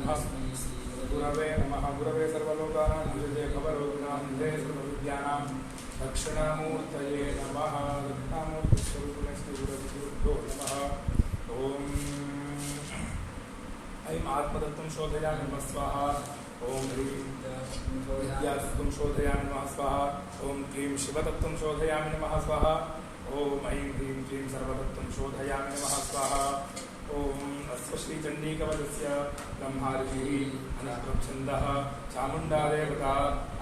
नमः गुरवे नमः गुरवे सर्वलोकानां विजये खबरोगिणां निधे सर्वविद्यानां दक्षिणामूर्तये नमः दक्षिणामूर्तिस्वरूपिणे श्रीगुरुभ्यो नमः ओम ऐं आत्मतत्त्वं शोधयामि नमः स्वाहा ओम ह्रीं विद्यातत्त्वं शोधयामि नमः स्वाहा ओम क्लीं शिवतत्त्वं शोधयामि नमः स्वाहा ओम ऐं ह्रीं क्लीं सर्वतत्त्वं शोधयामि नमः स्वाहा ओम श्रीचंडीकवचस्य ब्रह्मार्षिः अनप्रच्छन्दः चामुण्डा देवता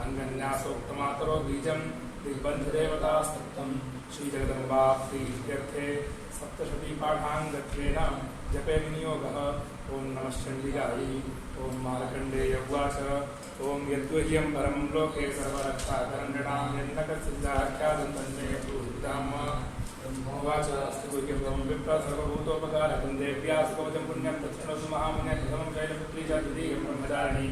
अन्यन्यासोक्तमातरो बीजं दिग्बन्धदेवतास्तप्तं श्रीजगदम्बा प्रीत्यर्थे सप्तशतीपाठाङ्गत्वेन जपे विनियोगः ओम नमश्चण्डिकायै ओम मार्कण्डेय उवाच ओम यद्वह्यं परं लोके सर्वरक्षाकरण्यणां यन्नकसिद्धाख्यातं तन्मे पूजिताम् उवाच अस्ति गुह्यं विप्र सर्वभूतोपकारकं देव्या सुकवचं पुण्यं तत्क्षणसु महामुने प्रथमं शैलपुत्री च द्वितीयं ब्रह्मचारिणी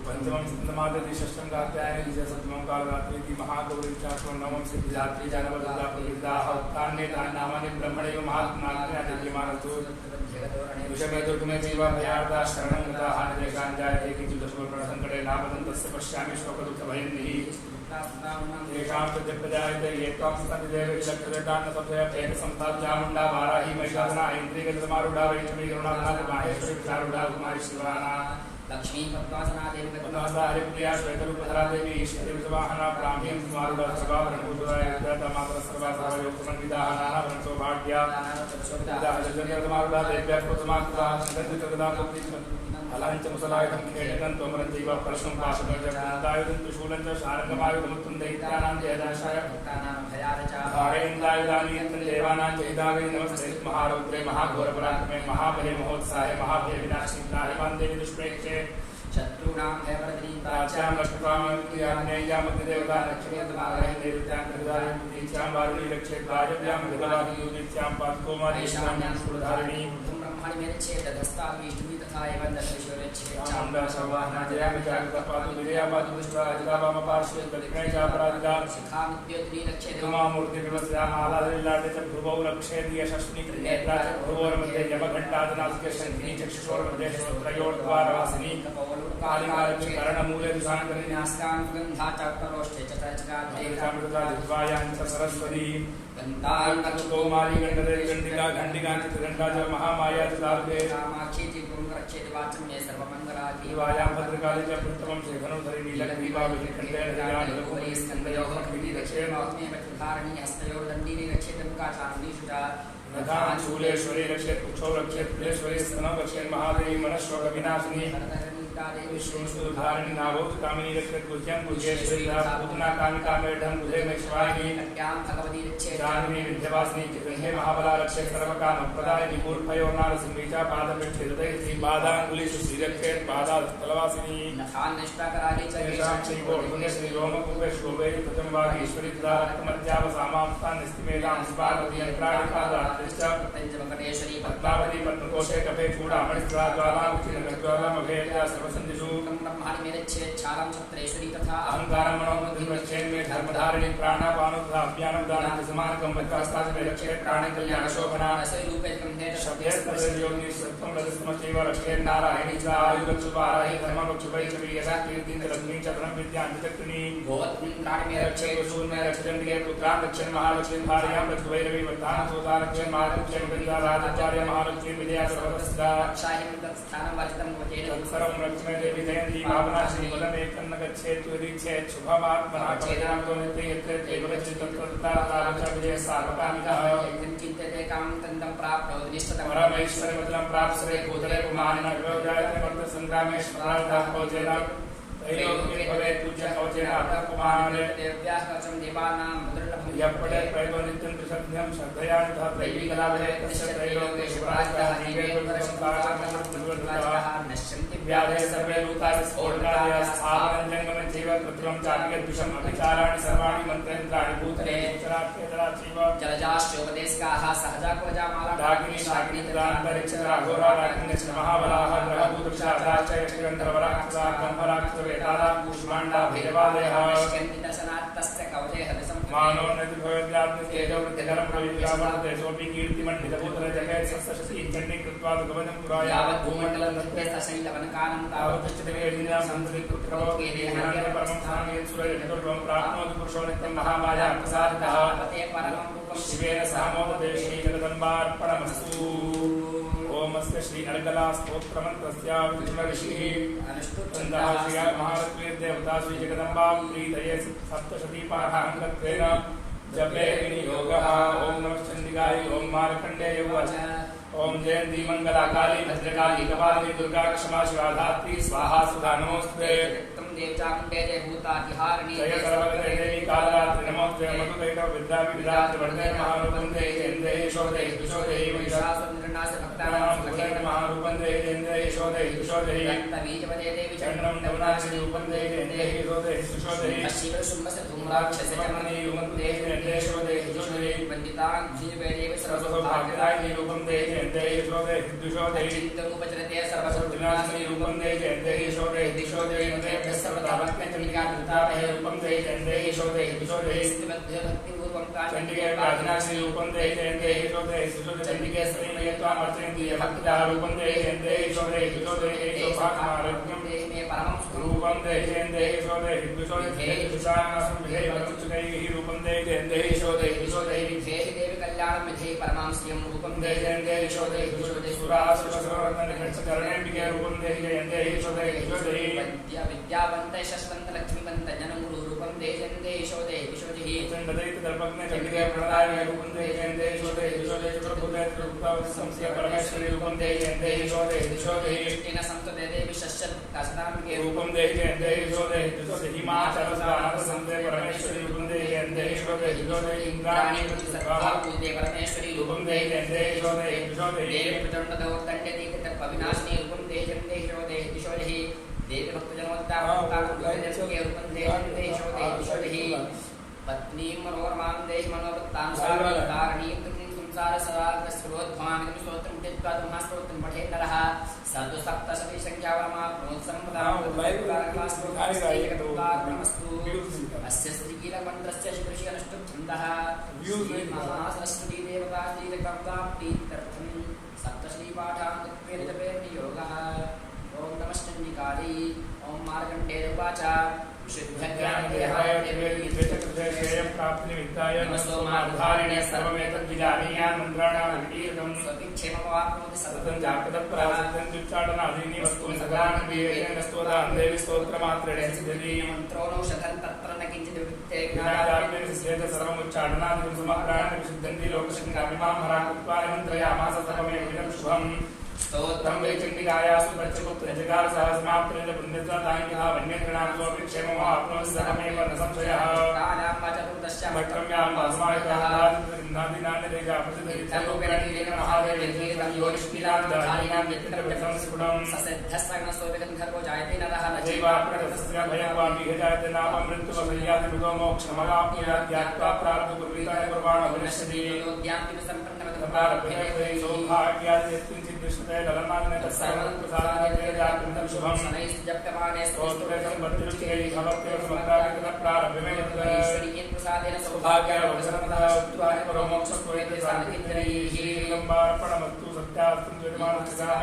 पंचमं स्कन्दमादिति षष्ठं कात्यायनी च सप्तमं कालरात्रीति महागौरी च अष्टमं नवमं सिद्धिदात्री च नवदुर्गा प्रसिद्धाः उत्थान्ये तानि नामानि ब्रह्मणैव महात्मनाज्ञादिक्यमानस्तु विषमे दुर्गमे चैव भयार्ता शरणं गताः निदेशाञ्जायते किञ्चित् दशमप्रणसङ्कटे नापदन्तस्य पश्यामि शोकदुःखभयन्निः तेषां प्रजायते ये त्वां सन्निदेवे लक्षजटान्नसंस्थाप्यामुण्डा वाराही महिषासना ऐन्द्रियगजसमारूढा वैष्णवी करुणानाथ माहेश्वरी क्षारूढा कुमारी शिवाना लक्ष्मी पद्मासना देवी पद्मासना हरिप्रिया श्वेतरूपधरा देवी ईश्वरी विजवाहना ब्राह्मीं समारूढा सर्वाभरणभूतुराय मातरः सर्वा सर्वयोगसमन्विताः नानाभरणसौभाग्या जगन्नाथमारूढा देव्या प्रोतमाकृता हलाञ्च मुसलायुधं खेटकं त्वमरञ्चैव परशुं पाशुपञ्चयुधं त्रिशूलं च शारङ्गमायुधमुत्तं दैत्यानां जयदाशाय भक्तानां भयारचारेन्द्रायुधानि देवानां च हितावै नमस्ते महारौद्रे महाघोरपराक्रमे महाबले महोत्साहे महाभयविनाशिनी हिमान् देवी दुष्प्रेक्षे शत्रूणां भयवर्धिनीं प्राच्यां लक्ष्मीकामज्ञेयां मध्यदेवता लक्ष्मीयन्तमालये देवत्यां कृतायां दीक्षां वारुणी रक्षेत् वायव्यां भगवादियोनित्यां पादकोमारीशां शूलधारिणीं ब्रह्माणि मेरे छेद दस्ता विष्णु तथा एवं दशेश्वरे छेद चामुण्डा सवाहना जयामि जागृता पातु विजया पातु विश्वा अजिता वाम पार्श्वे दक्षिणे च अपराजिता शिखामिद्योत्री लक्ष्ये धूमामूर्ति विवस्या मालादिलाटे च भ्रुवौ लक्ष्ये यशस्विनी त्रिनेत्रा च भ्रुवोर्मध्ये यमघण्टादनासिके शङ्खिनी चक्षुषोर्मध्ये श्रोत्रयोर्द्वारवासिनी कालिकालक्ष्मी कर्णमूले दुशान्तरिन्यास्तां सुगन्धा च उत्तरोष्ठे च तैजकामृता जिह्वायां च सरस्वती गन्धान्नकुमारी गण्डदे गण्डिका घण्टिका च महामाया च दारुके कामाक्षी च गुरुरक्षेति वाचं मे सर्वमङ्गलानि दिवायां भद्रकाली च पृष्ठमं शेखनुधरिणी लक्ष्मीबाविनिखण्डेन जयानिलकुमरी स्कन्दयोः खड्गी दक्षिणे मौत्मे वक्षधारिणी हस्तयोर्दण्डिनी रक्षेति मुखाचारुणीषु च नखान् शूलेश्वरी रक्षेत् कुक्षौ रक्षेत् प्रियेश्वरी स्तनौ रक्षेत् महादेवी मनश्शोकविनाशिनी विष्णुधारिणी नाभौ कामिनी रक्षेत् गुह्यं गुह्येश्वरी पूतना कामिका मेढं बुधे मेश्वाहिनी भगवती रक्षेत् जानवी विद्यावासिनी चित्रहे महाबला रक्षेत् सर्वकामप्रदायिनी कूर्पयोर्नारसिंही च पादपृष्ठे हृदये पादाङ्गुलीषु श्रीरक्षेत् पादास्थलवासिनी नखान्निष्ठाकराली च येषां श्रीकोटपुण्यश्री रोमकूपे शोभे प्रथमवागीश्वरी तदा रक्तमध्यावसामां निस्तिमेधां स्पार्वती यन्त्राणिपादात्रिश्च पञ्चमकटेश्वरी पद्मावती पद्मकोशे कफे चूडामणिस्त्रा ज्वालामुखिज्वालामभेद्या सर्वसन्धिषु ब्रह्माणि मेरे छेद छालं छत्रेश्वरी तथा अहंकारं मनोबुद्धिमच्छेद में धर्मधारिणी प्राणापानोद्धा अज्ञानोद्धानं समानकं वक्तास्ताच में रक्षेत् प्राणे कल्याणशोभना रूपे कंधे शब्देस्तयोनि सत्त्वं रजस्तमश्चैव रक्षेत् नारायणी च आयुरक्षुपाराहि धर्मवक्षुपैश्वरी यथा कीर्तिं च लक्ष्मीं च धनविद्यां च चक्रिणी गोत्मराणि में रक्षेत् वसून् में रक्षचण्डिके पुत्रान् रक्षेन् महालक्ष्मीं भार्यां रक्षभैरवी वर्धानं सोता रक्षेन् महालक्ष्मीं गङ्गा राजाचार्य महालक्ष्मीं विजया सर्वतस्था रक्षाहिं तत्स्थानं वाचितं वचेन सर्वं रक्षमे देवी जयन्ती भावना श्री बलम एकन्न गच्छेत् त्वरीच्छेत् शुभमात्मना कल्याणं तो नित्ये यत्र देवगच्छेत् तत्तत्तारकालच विजय सार्वकामिकः चिन्त्यते कामं तन्दं प्राप्नोति निष्ठतं परमेश्वरमतलं प्राप्स्यते भूतले पुमानिन विभवजायते वर्त संग्रामे स्मरार्थः भोजेन त्रैलोक्ये भवेत् पूज्य कवचेन अर्थकुमारे देव्याः कवचं देवानां मुद्रलभं यः पठेत् प्रैतो नित्यं त्रिसन्ध्यं श्रद्धया तथा त्रैविकलाभे तस्य त्रैलोक्ये शिवराजः जीवे नश्यन्ति व्याधे सर्वे भूतानि स्फोटकादयः स्थावरं जङ्गमं चैव कृत्रिमं चार्यद्विषम् अभिचाराणि सर्वाणि मन्त्रेन्द्राणि भूतले चराचैव जलजाश्चोपदेशकाः सहजाकुलजामाला डाकिनी शाकिनी तथा अन्तरिक्षतरा घोरा डाकिन्यश्च महाबलाः ग्रहभूतक्षादाश्च यक्षगन्धर्वराक्षसाः ब्रह्मराक्षसवेतालाः कूष्माण्डा भैरवादयः निष्कन्दितसनात्तस्य कवचे हदसं मानो नति भवत्यात्म तेजो वृद्धिकरं प्रविद्यावर्तते सोऽपि कीर्तिमण्डितभूतल जगत् सप्तशती चण्डी कृत्वा दुगवनं पुराय यावत् भूमण्डलं तत्त्वैस्तशैलवनकानं तावतिष्ठितवेदिनां सन्ततिपुत्रभवति देहान्ते परमं स्थाने सुरजचतुर्भं प्राप्नोति पुरुषो नित्यं महामाया प्रसादितः तते परमं रूपं शिवेन सह मोदते श्रीजगदम्बार्पणमस्तु। ओम अस्य श्री अर्गला स्तोत्र मंत्रस्य विष्णुऋषिः अनुष्ठुतः श्री महालक्ष्मी देवता श्री जगदम्बा प्रीतये सप्तशती पाठाङ्गत्वेन जपे विनियोगः। ओम नमः चण्डिकाय ओम मार्कण्डेय उवाच ओम जयन्ती मंगलाकाली भद्रकाली कपालिनी दुर्गा क्षमा शिवा धात्री स्वाहा सुधा नमोस्तुते। देवचामुण्डे जय भूतातिहारिणी जय सर्वगते देवी कालरात्रि नमोस्तुते। मधुकैटव विद्यापि विधात्र वर्धे महारूपं ते जयन्ते यशोदे दुशोदे महिषासुरनिर्नाश भक्तानां सुभगे महारूपं ते जयन्ते यशोदे दुशोदे रक्तबीजवदे देवी चण्डं दवनाक्षि रूपं ते जयन्ते यशोदे दुशोदे शिवशुम्भस्य धूम्राक्षसजमनि रूपं ते जयन्ते यशोदे दुशोदे वन्दितां जीवे देवी सर्वसौभाग्यदायिनी रूपं ते जयन्ते यशोदे दुशोदे चित्तरूपचरते सर्वसौविनाशिनी रूपं ते जयन्ते यशोदे दुशोदे सर्वदावत्कचण्डिकाकृतापहे रूपं ते जयन्ते यशोदे दुशोदे भक्तिपूर्वं चण्डिके प्रार्थनाश्री रूपं ते जयन्ते यशोदे दुशोदे चण्डिके श्रीमयत्वां अर्चयन्ति भक्तिदा रूपं ते जयन्ते यशोदे दुशोदे यशोभाग्यमारोग्यं देहि मे परमं रूपं ते जयन्ते यशोदे दुशोदे दुशानासं विधेहि परमचुकैः रूपं ते जयन्ते यशोदे दुशोदे विधेहि देवी कल्याणं विधेहि परमां श्रियं रूपं ते जयन्ते यशोदे दुशोदे सुरासुरसुरवर्धनकर्षकरणेम्बिके रूपं ते जयन्ते यशोदे दुशोदे विद्यावन्त शस्वन्त लक्ष्मीवन्त जनमुरु रूपं ते जयन्ते यशोदे दुशोदे चण्डदैत्य दर्पज्ञ चण्डिके प्रणदायिनी रूपं ते जयन्ते यशोदे दुशोदे चतुर्भुजे त्रिभुजावती संस्या परमेश्वरी रूपं ते जयन्ते यशोदे दुशोदे तेन संस्तुते देवी शस्यदासनाम्बिके रूपं ते जयन्ते यशोदे दुशोदे हिमाचलसदानन्द संस्ते परमेश्वरी रूपं ते जयन्ते यशोदे दुशोदे इंद्राणी प्रतिसर्वाभूते परमेश्वरी रूपं ते जयन्ते यशोदे दुशोदे देवी प्रचण्डदौर्दण्डयति तत्पविनाशिनी रूपं ते जयन्ते यशोदे दुशोदे देवी भक्तजनोद्धारके रूपं ते जयन्ते यशोदे दुशोदे पत्नीं मनोरमां देहि मनोवृत्तां सारणीं संसारसराग्रस्रोद्भवामिदं स्तोत्रं त्यक्त्वा महास्तोत्रं पठेत् नरः सदु सप्तशती संख्यावरमाप्नोत्सम्पदास्तोत्रमस्तु अस्य श्रीकीलमन्त्रस्य शीर्षि अनुष्ठुप्छन्दः श्रीमहासरस्वती देवता श्रीजगदम्बाप्रीत्यर्थं सप्तश्रीपाठाङ्गत्वेन जपेन नियोगः। ओम नमश्चण्डिकायै ओम मार्कण्डेय उवाच विशुद्धज्ञानदेहाय दिव्यचक्रजयं प्राप्तिनिमित्ताय नमस्तो मार्धारिणे सर्वमेतद्विजानीयान् मन्त्राणाम् कीर्तं स्वतिक्षेममाप्नोति सततं जागृतप्रासिद्धं दुच्चाटनादीनि वस्तूनि सदानवीयेन स्तोतां देवी स्तोत्रमात्रेण सिद्ध्यति मन्त्रोऽनौषधं तत्र न किञ्चित् विविक्ते ज्ञानादात्मेन सिद्ध्यते सर्वमुच्चाटनादिकं समप्राणेन विशुद्धन्ति लोकशङ्काभिमां हराकृत्वा निमन्त्रयामास सर्वमेवैदं शुभम् स्तोत्रं वै चण्डिकायास्तु प्रत्यपुत्रजगार सहस्रमाप्तेन पुण्यस्तादायिनः वन्यगणां स्वपि क्षेममाप्नोति सर्वमेव न संशयः। तानां चतुर्दश्या भट्टम्यां वासमायतः नादिनान्यदेजा प्रतिदिनं महादेवेन योनिष्ठिलादायिनां यत्र स्फुटं ससिद्धस्सगणसोऽविगन्धर्वो जायते नरः न चैवाप्रतस्य भयं वा विहजायते नाम मृत्युवसंयाति मृतो मोक्षमवाप्नुयात् त्याक्त्वा प्रारब्धपूर्विताय कुर्वाणो विनश्यति योद्यान्ति संपन्नमतप्रारभ्यते सौभाग्यादि यत्किञ्चित् दृश्यते ललनादिने तत्सर्वं प्रसादाय जातं शुभं शनैश्जप्यमाने स्तोत्रेण वर्तिष्ठिते भवत्येव समग्राभितः प्रारभ्यमेतत् ईश्वरीयेन प्रसादेन सौभाग्यवसनतः उत्तराय परमोक्षस्त्वयते साधितैः श्रीगम्बार्पणमस्तु सत्यास्तं ज्योतिमानस्याम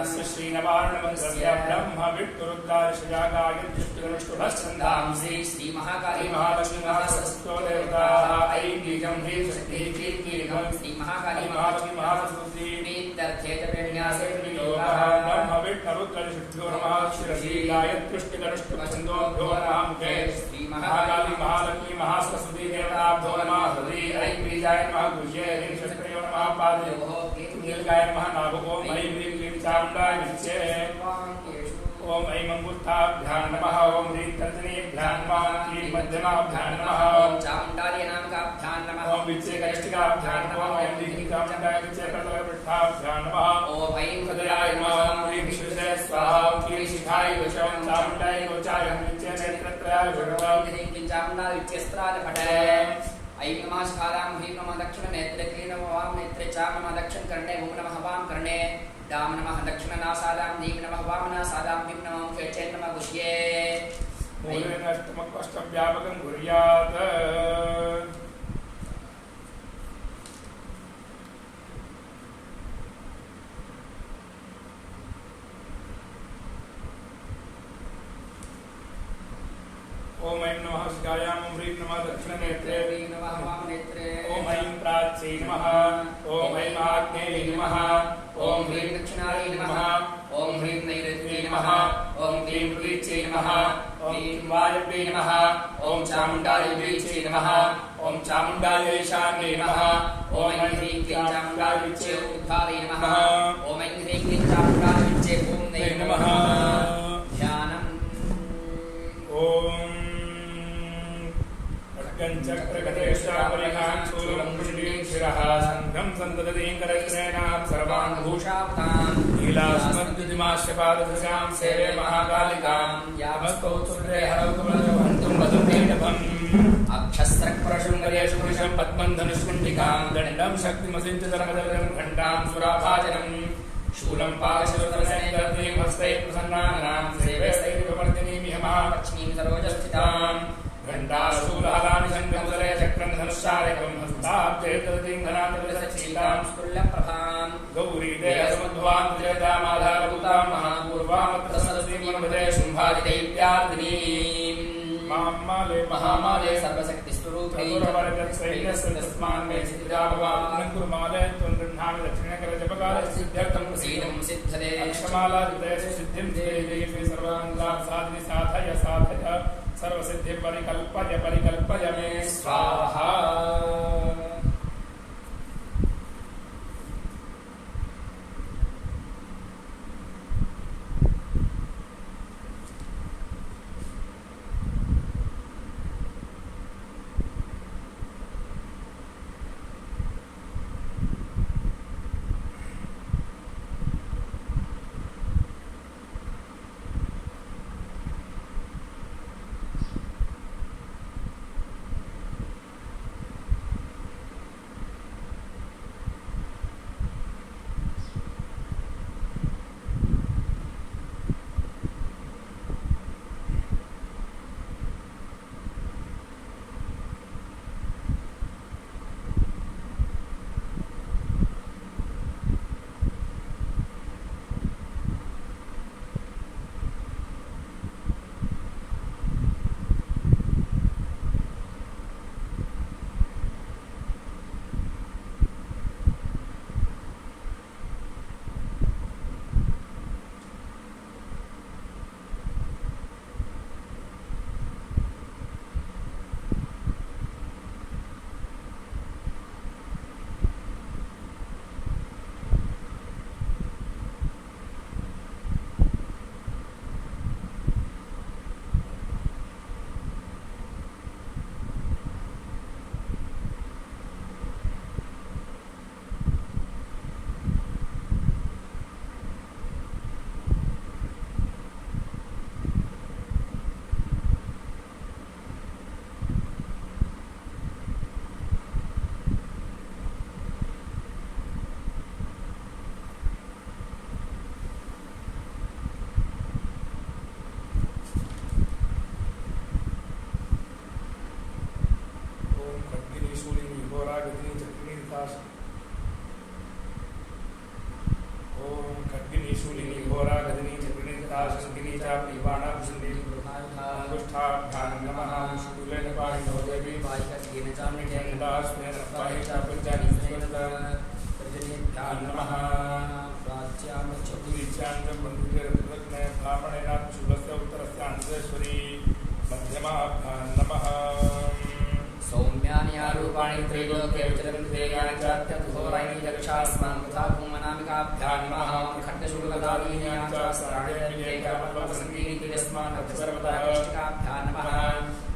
अस्य श्रीनवारणमन्त्रस्य ब्रह्म विष्णुरुद्रारिषयागायत्युष्टुरनुष्टुभश्चन्दांसि श्रीमहाकाली महालक्ष्मी महासरस्वतो देवताः ऐं बीजं ह्रीं शक्तिः कीर्तिर्घं श्रीमहाकाली महालक्ष्मी महासरस्वती प्रीत्यर्थे जपेन्यासे विनियोगः ब्रह्म विष्णुरुद्रारिषभ्यो नमः शिरसि गायत्युष्टुरनुष्टुभछन्दोभ्यो नमः मुखे श्रीमहाकाली महालक्ष्मी महासरस्वती देवताभ्यो नमः हृदि ऐं बीजाय नमः गुह्ये ह्रीं शक्तयो नमः पादयोः नीलकाय नमः नाभको ऐं ह्रीं क्लीं चामुण्डाय विच्चे ओम ऐं अंगुष्ठाभ्यां नमः ओम ह्रीं तर्जनीभ्यां नमः क्लीं मध्यमाभ्यां नमः ओम चामुण्डाय नामकाभ्यां नमः ओम विच्चे कनिष्ठिकाभ्यां नमः ओम ह्रीं चामुण्डाय विच्चे करतलपृष्ठाभ्यां नमः ओम ऐं हृदयाय नमः ओम ह्रीं शिरसे स्वाहा ओम क्लीं शिखाय वशं चामुण्डाय गोचाय विच्चे नेत्रत्रयाय भगवान् ह्रीं क्लीं चामुण्डाय विच्चेस्त्राय फटे ऐं नमः शिखारां ह्रीं नमः दक्षिणनेत्रे क्लीं नमः वां नेत्रे चा नमः दक्षिणकर्णे ओम नमः वां कर्णे दाम नमः दक्षिणनासादां दीं नमः वामनासादां दीं नमः मुखे चेन् नमः गुह्ये मूलेन अष्टमक्वष्टव्यापकं कुर्यात् ओम ऐं नमः शिखायां ह्रीं नमः दक्षिणनेत्रे ह्रीं नमः वामनेत्रे ओम ऐं प्राच्यै नमः ओम ऐं आग्नेयै नमः ओम ह्रीं दक्षिणायै नमः ओम ह्रीं नैऋत्यै नमः ओम क्लीं प्रतीच्यै नमः ओम क्लीं वायव्यै नमः ओम चामुण्डायै नमः ओम चामुण्डायै ईशान्यै नमः ओम ऐं ह्रीं क्लीं चामुण्डायै ऊर्ध्वायै नमः ओम ऐं ह्रीं क्लीं चामुण्डायै भूम्यै नमः ध्यानम् ओम चक्रगतेश्वरिहां शूलं पुष्टिं शिरः सङ्घं सन्तततीं करत्रेणां सर्वान् भूषावतां लीलास्मद्युतिमाश्यपाददृशां सेवे महाकालिकां यावस्तौ सुरे हरौ कमलजो हन्तुं वदुमेडभम् अक्षस्रक्परशृङ्गरेषु पुरुषं पद्मं धनुष्कुण्डिकां दण्डं शक्तिमसिं च धर्मदलं घण्टां सुराभाजनं शूलं पादशिवतरसैकर्णीं हस्तैः प्रसन्नानां सेवे सैरिववर्तिनीमिह महालक्ष्मीं सरोजस्थितां घण्टाशूलहलानि शङ्खमुदरे चक्रं धनुष्यालकं हस्ताब्जे तदतीं धनान्तरिसच्चीतां स्तुल्यप्रभां गौरीदेहसमुद्भवां जयदामाधारभूतां महापूर्वामत्र सरस्वतीं वन्दे शुम्भादिदैत्यार्दिनीं मामाले महामाले सर्वशक्तिस्वरूपे तस्मान् मे सिद्धिदाभवान् कुर्माले त्वं गृह्णामि दक्षिणकरजपकाले सिद्ध्यर्थं प्रसीदं सिद्धते अक्षमालादितेषु सिद्धिं देहि सर्वाङ्गासाधिनि साधय साधय सर्वसिद्धि परिकल्पय मे स्वाहा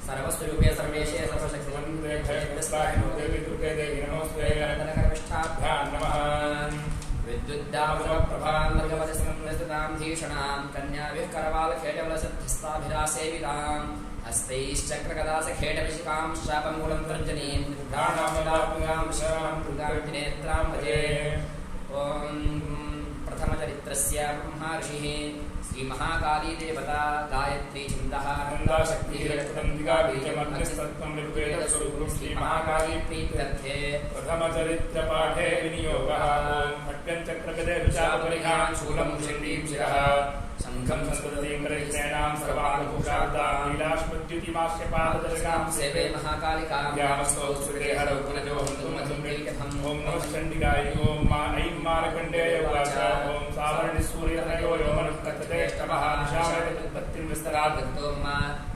सर्वस्वरूपे सर्वेशे सर्वशक्तिमन्त्रे भयप्रस्ताहिनो देवी दुर्गे देवी नमोऽस्तुते अनन्तनकरविष्ठाभ्यां नमः विद्युद्दावप्रभान्वर्गवदस्मृतां धीषणां कन्याभिः करवालखेटवलसद्धिस्ताभिरासेवितां हस्तैश्चक्रगदासखेटविशिकां शापमूलं तर्जनीं दुर्गाणां शां दुर्गां नेत्रां भजे ॐ प्रथमचरित्र तस्य ब्रह्मा ऋषिः श्री महाकाली देवता गायत्री छन्दः नन्दा शक्तिः रक्तदन्तिका बीजमग्निस्तत्त्वं ऋग्वेदस्वरूपं श्री महाकाली प्रीत्यर्थे प्रथमचरित्रपाठे विनियोगः खड्गञ्चक्रगदे विचापरिहान् शूलं चण्डीं शिरः शङ्खं संस्कृतिं परिज्ञानां सर्वानुभूषाब्दां लीलास्मद्युतिमास्यपाददर्शकां सेवे महाकालिकां यामस्तौ सुरे हरौ पुनजो हन्तु मधुमेकथम् ॐ नमः चण्डिकाय ॐ मा ऐं मार्कण्डेय उवाच ॐ सावर्णिसूर्यतनयो यो मनुष्कर्ततेष्टमः निशामयत्युत्पत्तिं विस्तरात्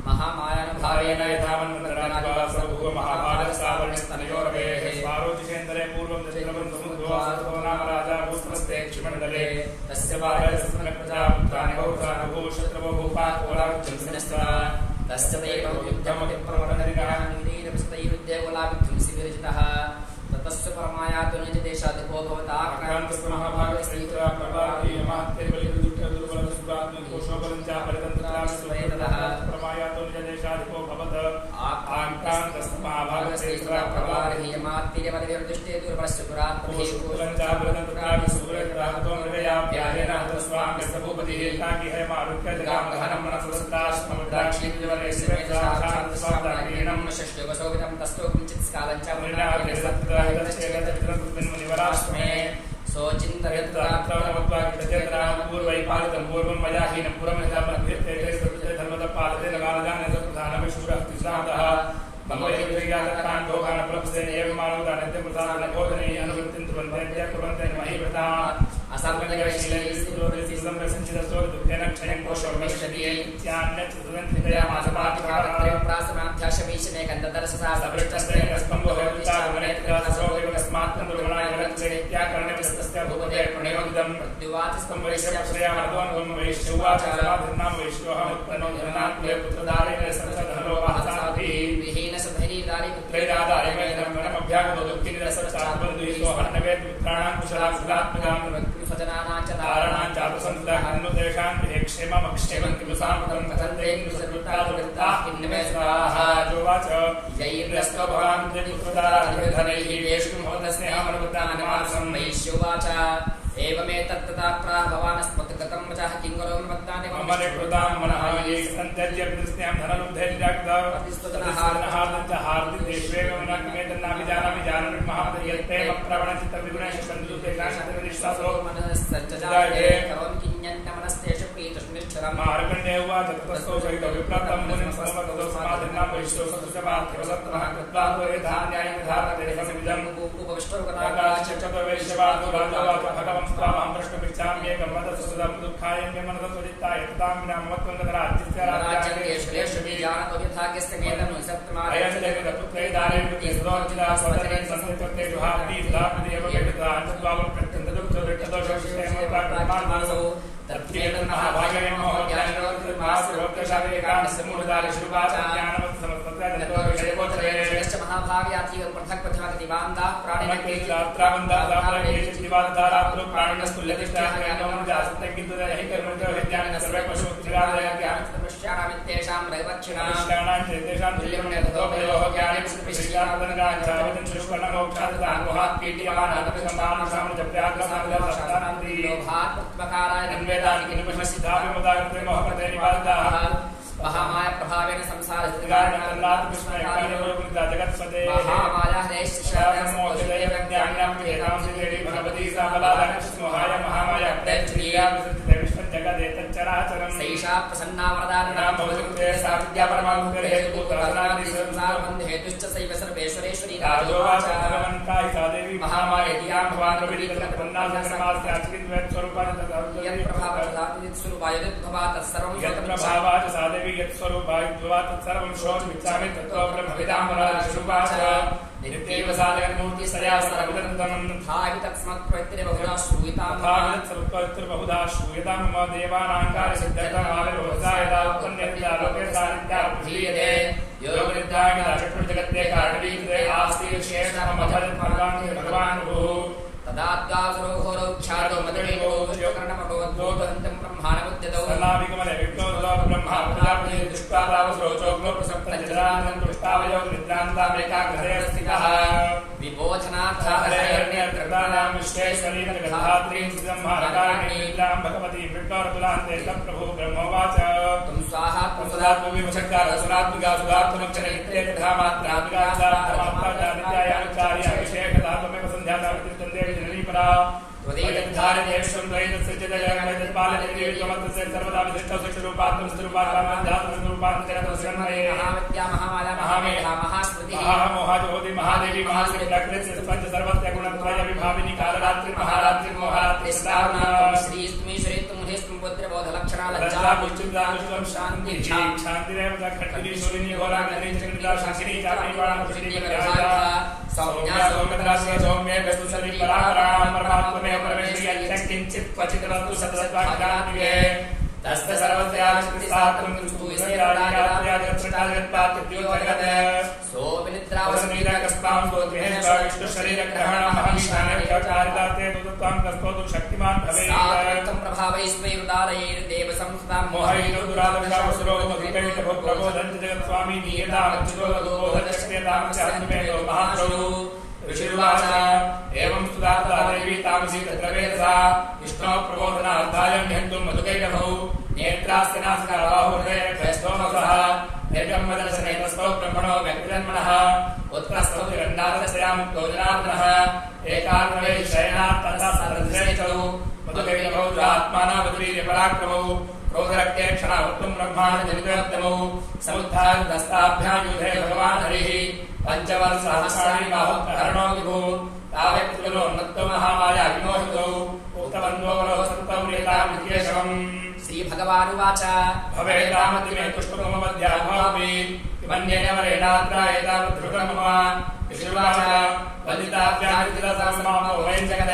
महामायानुभावेन यथामन्मन्तरादिवासो महाभारतसावर्णस्तनयोरवेः स्वारोचिषेन्दरे पूर्वं दशरथं समुद्भवासो नाम राजा भूस्मस्ते क्षिमण्डले तस्य वारयस्मनप्रजापुत्राणि बहुधानभूः शत्रवो भूपाकोलाविध्वंसिनस्तः तस्य दैवयुद्धमपि प्रवरहरिणः नीरपस्तैरुद्देवलाविध्वंसि विरचितः ततस्य परमायातु निजदेशाधिपो भवता आक्रान्तस्तु महाभागस्त्रीत्रा प्रभावीयमात्यर्बलिदुष्टदुर्बलसुभात्मकोशोबलञ्चापरितन्त्राविस्वैततः परमायातु निजदेशाधिपो भवत आक्रान्तस्तु महाभागस्त्रीत्रा प्रभावीयमात्यर्बलिदुष्टे दुर्बलस्य पुरात्मकोशोबलञ्चापरितन्त्राविस्वैततः मृगयाभ्याहेन हतस्वाङ्गस्य भूपतिः एकाकी है मारुक्यजगां गहनं मनसुस्ताश्ममुद्राक्षीणं षष्ठयोगशोभितं तस्थो किञ्चित् स्कालञ्च मुनिवराश्रमे पूर्वैपालितं पूर्वं मया हीनं पुरमहितामध्यर्थे धर्मदपालतेन शूरः ममोदकान् एवं मानवदानत्यमृतानबोधने अनुवृत्तिं कुर्वन्ते कुर्वन्ते महीवृता असंचितस्तोर्दुःखेन क्षयं कोशोर्मिष्यति इत्यान्यत् सुदन्तितया मासपातिप्रासमाध्याशमीशने कन्ददर्शसा सवृष्टस्तेनस्कम्भोहेतुचारुमनेत्याकरणविस्तस्य भूपते प्रणयोदितं प्रत्युवाचस्कम्भैश्यप्रयामर्दोन्वं वैश्यवाचसमाधिर्नाम वैश्योऽहमुत्पन्नो धनात्मय पुत्रदारेण सरसधनलोपाहसाभिः विहीनसधैर्यदारी पुत्रैरादारिमैधर्मणमभ्यागतो दुःखिनिरसच्चात्मद्विषो हर्णवेत् पुत्राणां कुशलाकुलात्मकां स्वजनानां च तारणां चापसन्तः अन्नुतेषां क्षेममक्षेमं किमुसामतं कथन्ते किमुसकृत्ताः किन्नमे स्वाहा जोवाच यैर्यस्तो भवान् पुत्रदारधनैः वेष्टुं भवतस्नेहमनुवृत्तान्मानसं वैश्योवाच एवमेतत्तथा प्राभवानस्मत्गतं वचः किङ्करोमि वक्तानि मम निकृतां मनः ये सन्त्यज्य प्रतिस्नेहं धनलुब्धैर्याक्तः हार्दिदेश्वेव विनाकिमेतन्नाभिजानामि जानमि महापदयत्तेव प्रवणचित्तविगुणेषु मनस्सज्जजाये करोमि किञ्जन्यमनस्तेषु प्रीतुष्मिच्छरम् मार्कण्डेय उवाच ततस्तो सहितो विप्राप्तं मुनिं समवदतो समाधिर्नां वैश्यो सदृशपार्थ्यवसत्तमः कृत्वा त्वरे धान्यायं धारतेषमिदम् उपविष्टोपनाकाश्चतुर्वैश्यवादो राजोवाच भगवं स्वामहं प्रश्नपृच्छाम्येकं वदतुसुदं दुःखाय मे मनसत्वजित्ताय ततां विना ममत्वं तदराज्यस्य राज्येषु बीजानतो यथाग्यस्य मेदनु सप्तमादयं अयं जगदपुत्रे दारेण कृतिसुदोचिता स्वचरेण संस्कृत्ये दुहाप्ति सुधाप्तिदेव वेदिता अन्तद्वावं प्रत्यन्तदुःखदुर्गदोषविषयमोपात्मानसो तत्प्रियं महाभागेन मोहज्ञानोत्तमासुरोक्तशालेकाण्डस्य मूलधारिशुभाचार्यानवत्समस्तत्वजनतोविषयगोचरेश्च महाभागयातीव पृथक्पथमगतिवान्दाः प्राणिनकेशात्रावन्दादाप्राणेशदिवादारात्रो प्राणिनस्तुल्यतिष्ठायानोमजासत्तकिन्तुदयहि कर्मजोहित्यानि सर्वे पशुपक्षिरादयाज्ञानमित्येषां रैवक्षिणां तेषां तुल्यमण्यतोपयोः ज्ञाने विश्वपिशिकातनगाञ्चावदन् शुष्कर्णमोक्षादतान् गुहात्पीड्यमानादपिसम्भानुषां जप्याग्रसादशास्त्रान्ति लोभात्मकाराय तन्वेदानि किनुपश्यसिद्धाभिमुदाकृते मोहपते निवादिताः महामाया प्रभावेन संसारस्थितिकारणतन्नाथ विस्मयकार्यवरुणिता जगत्पते महामाया देशश्रावणमोक्षदैवज्ञान्यां वेदां सिद्धेरि भगवती सामलादनस्मोहाय महामाया दैत्रीया विसृजते विश्वं जगदेतच्चराचरं सैषा प्रसन्ना वरदानां भवतुते सा विद्या परमानुग्रहेतुभूतरसनादि संसारबन्धहेतुश्च सैव सर्वेश्वरेश्वरी राजोवाच भगवन्ताय सा देवी महामायेयां भवान् प्रविदितप्रपन्नासमास्याचरिद्वैतस्वरूपाय यत्प्रभावजातिस्वरूपाय यद्भवा तत्सर्वं यत्प्रभावाच सा देवी यत्स्वरूपाय तत्सर्वं श्रोतुमिच्छामि तत्त्व ब्रह्मविदाम्बरादिशुभाच नित्यैव साधकमूर्ति सया सर्वदन्तम् थाहि तत्स्मत्प्रत्यबहुधा श्रूयतां मम देवानाङ्कारसिद्धतामाविर्भवता यदा उत्पन्यते लोके सानिध्या प्रतीयते योगनिद्राय चतुर्जगत्ते कारणीकृते आस्ति विशेषमभवद्भगवान् तदाद्गासुरोघोरौख्यातो मदमेको योगकर्णमभवद्भोगन्तं ब्रह्माणमुद्यतौ सन्नाभिगमने विप्लोदो ब्रह्मा प्रजापति दृष्ट्वा तावसरोचोग्नो प्रसप्तजरानं दृष्टावयोगनिद्रान्तामेकाग्रते स्थितः विबोधनार्थाहरण्यर्त्रदानां विश्वेश्वरी जगद्धात्री संहारकारिणी लीलां भगवती विष्णोर्तुलान्ते तत्प्रभु ब्रह्मोवाच तुम स्वाहा तुमसदात्मविमशक्ता रसनात्मिका सुधात्मलक्षणित्ये तथामात्रात्मिका नित्यायानुचार्य अभिषेकदात्ममेव संध्यासावित्रितन्देवी जननी परा त्वदीयधारयेष्वं द्वैतस्यचिदयपालयेत्वमत्रस्य सर्वदा विशिष्टौ शिष्टरूपात्मस्तरूपात्मस्तरूपात्मजगतस्यन्मये महाविद्या महामाया महामेधा महास्मृतिः महामोहाज्योति महादेवी महाश्रीप्रकृति पंच सर्वस्य गुणत्रय विभाविनी कालरात्रि महारात्रि मोहरात्रि सदानाम श्रीस्मि श्रीत्वं मुहिस्त्वं पुत्रबोधलक्षणा लज्जा लज्जा विचित्रानुष्टं शान्ति शान्तिरेव खट्टिनी शूलिनी होराग्नि चक्रिता शाकिनी चापी वाणमुषिनी व्याजा सौम्या सौम्यत्रास्य सौम्ये वस्तुसरि परापरां परमात्मने परमेश्वरी यत्किंचित् क्वचित् वस्तु सदसत्वाग्रान्तिके तस्य सर्वस्याश्रितात्रं कृष्टु विषयादिरात्र्याजगत्पात्योजगत् सो विनिद्रावसनीरकस्तां स्वद्वेषः विष्णुशरीरग्रहणं महमीशानैकचारिताते दुतत्वां कस्तोतु शक्तिमान् भवेत् सात्वं प्रभावैस्मैरुदारैर्देव मोहैनो दुरादशावसुरोगमधिकैतभो प्रबोधन्ति जगत्स्वामी नियतामच्युतोदोहदश्यतां च अन्वेदो महाप्रभु ऋषिर्वाच एवं स्तुता देवी तामसी तत्र वेदसा विष्णो प्रबोधनार्थायं ह्यन्तुं मधुकैटभौ नेत्रास्य नासिकाबाहुर्हृदयस्थोमसः निर्गम्यदर्शनेतस्थौ ब्रह्मणो व्यक्तिजन्मनः उत्तरस्थौ तिरण्डादशयामुक्तो जनार्दनः एकाग्रवै शयनात् तथा सरधृशौ मधुकैटभौ दुरात्मानावधुरीर्यपराक्रमौ क्रोधरक्ते क्षणावृत्तं ब्रह्माण्डजनितोत्तमौ समुद्धारदस्ताभ्यां युधे भगवान् हरिः पंचवर्षसहस्राणि बाहुकर्णो विभो तावत्कुलो नत्तो महामाया विमोहितो उक्तवन्तो वरो सन्तौ नेतां निकेशवम् श्री भगवानुवाच भवेदामतिमे पुष्पकममध्याभावि किमन्येन वरेणात्रा एतावद्धृतं मम विष्णुवाच वदिताभ्याहरितरसमामो वयं जगद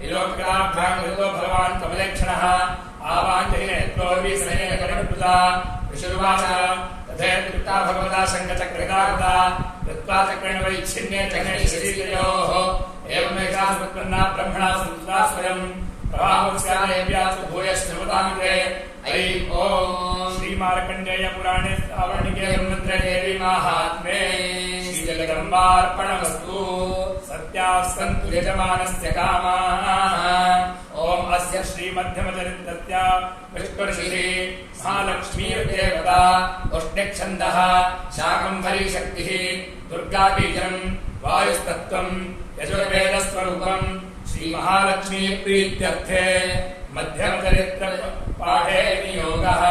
विलोककलाभ्यां कृतो भगवान् कमलेक्षणः आवाञ्छिनेत्रोर्विस्मयेन करिणकृता विष्णुवाच तथेत्युक्ता भगवता शङ्खचक्रगदाकृता कृत्वा चक्रेण वैच्छिन्ने चक्रे शरीरयोः एवमेषा समुत्पन्ना ब्रह्मणा संस्कृता स्वयं प्रभावस्यादेव्यासु भूयश्चमुदामिते ऐ ॐ श्रीमार्कण्डेय पुराणे सावर्णिके ब्रह्मत्रे देवी माहात्म्ये श्रीजगदम्बार्पणमस्तु सत्याः सन्तु यजमानस्य कामाः ॐ अस्य श्रीमध्यमचरित्रस्य विष्णुर्षिः महालक्ष्मीर्देवता उष्णिच्छन्दः शाकम्भरी शक्तिः दुर्गाबीजम् वायुस्तत्त्वम् यजुर्वेदस्वरूपम् श्रीमहालक्ष्मी प्रीत्यर्थे मध्यमचरित्रपाठे नियोगः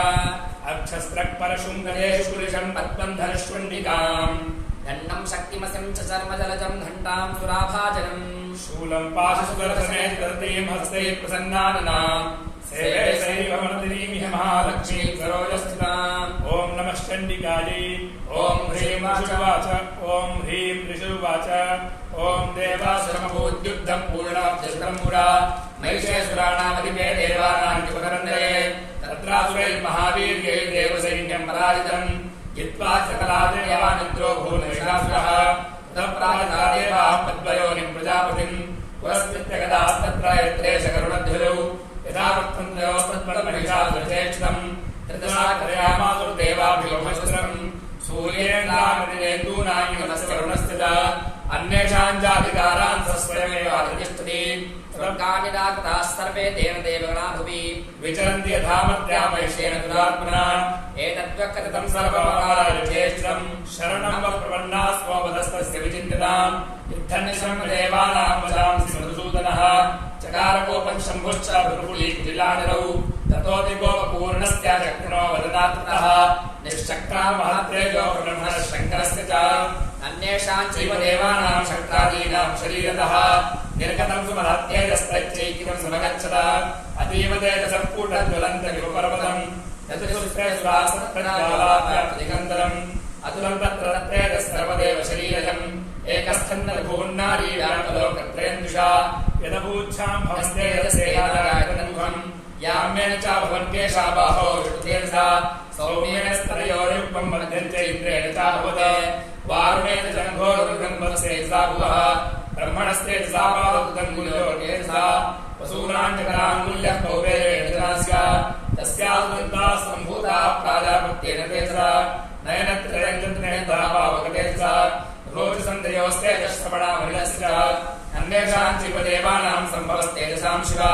अक्षस्रक्परशुङ्गलेषु पुरुषम् पद्मम् धनुष्वण्डिकाम् दण्डं शक्तिमसिं च चर्मजलजं घण्टां सुराभाजनम् शूलं पाशसुदर्शने दर्तीं हस्तैः प्रसन्नाननाम् सेवे सैवमर्दिनीमिह महालक्ष्मीं सरोजस्थिताम् ॐ नमः चण्डिकायै ॐ ह्रीं ऋषुवाच ॐ ह्रीं ऋषुवाच ॐ देवासुरमभूद्युद्धं पूर्णाब्धशतं पुरा महिषेसुराणामधिपे देवानां किपकरन्दये तत्रासुरैर्महावीर्यै देवसैन्यं पराजितम् जित्वा सकलादेवानिद्रो भूनैषासुरः ततः देवाः पद्मयोनिं प्रजापतिम् पुरस्कृत्यगदास्तत्र यत्रे शकरुणध्वजौ यथा वृत्तन्तयोस्तत्पदमहिषासुरचेष्टम् त्रिदशा क्रयामासुर्देवाभिलोभस्त्रम् सूर्येन्द्रामिनेन्दूनां वरुणस्य च अन्येषां चाधिकारान् स्वयमेवाधितिष्ठति स्वर्गानिराकृताः सर्वे देवदेवगणा भुवि विचरन्ति यथामत्यामैषेण दुरात्मना एतद्वक्कथितं सर्वमहाराजचेष्टम् शरणं व प्रपन्ना स्ववदस्तस्य विचिन्तिताम् युद्धनिशं देवानां वदांसि मधुसूदनः चकारकोपं शम्भुश्च भृगुलीकुटिलानिरौ ततोऽधिकोपपूर्णस्य चक्रो वदनात्तः निश्चक्रा महत्तेजो ब्रह्मणः शङ्करस्य च अन्येषां चैव देवानां शक्रादीनां शरीरतः निर्गतं सुमहत्तेजस्तैश्चैकितं समगच्छत अतीव तेजसम्पूर्णज्वलन्तमिवपर्वतम् चतुर्स्ते सुरासत्प्रज्वालादिगन्धरम् अतुलं तत्र तेजस्सर्वदेव शरीरजम् एकस्थन्नभून्नारी व्यापलोकत्रयन्दुषा यदभूच्छां भवन्तेजसेनागायतमुखम् याम्येन च भवन्त्येषा बाहो विष्णुतेजसा सौम्येन स्तरयोर्युक्तं मध्यञ्च इन्द्रेण चाभवत् वारुणेन जङ्घोरुगन्धस्तेजसा भुवः ब्रह्मणस्तेजसा पादोदङ्गुल्योर्तेजसा वसूनाञ्चकराङ्गुल्यः कौबेरेण जनास्य तस्याः सम्भूताः प्राजापत्येन तेजसा नयनत्रयञ्चनेन्द्रः पावकतेजसा रोचसन्धयोस्तेजश्रवणामहिलस्य अन्येषां जीवदेवानां सम्भवस्तेजसां शिवा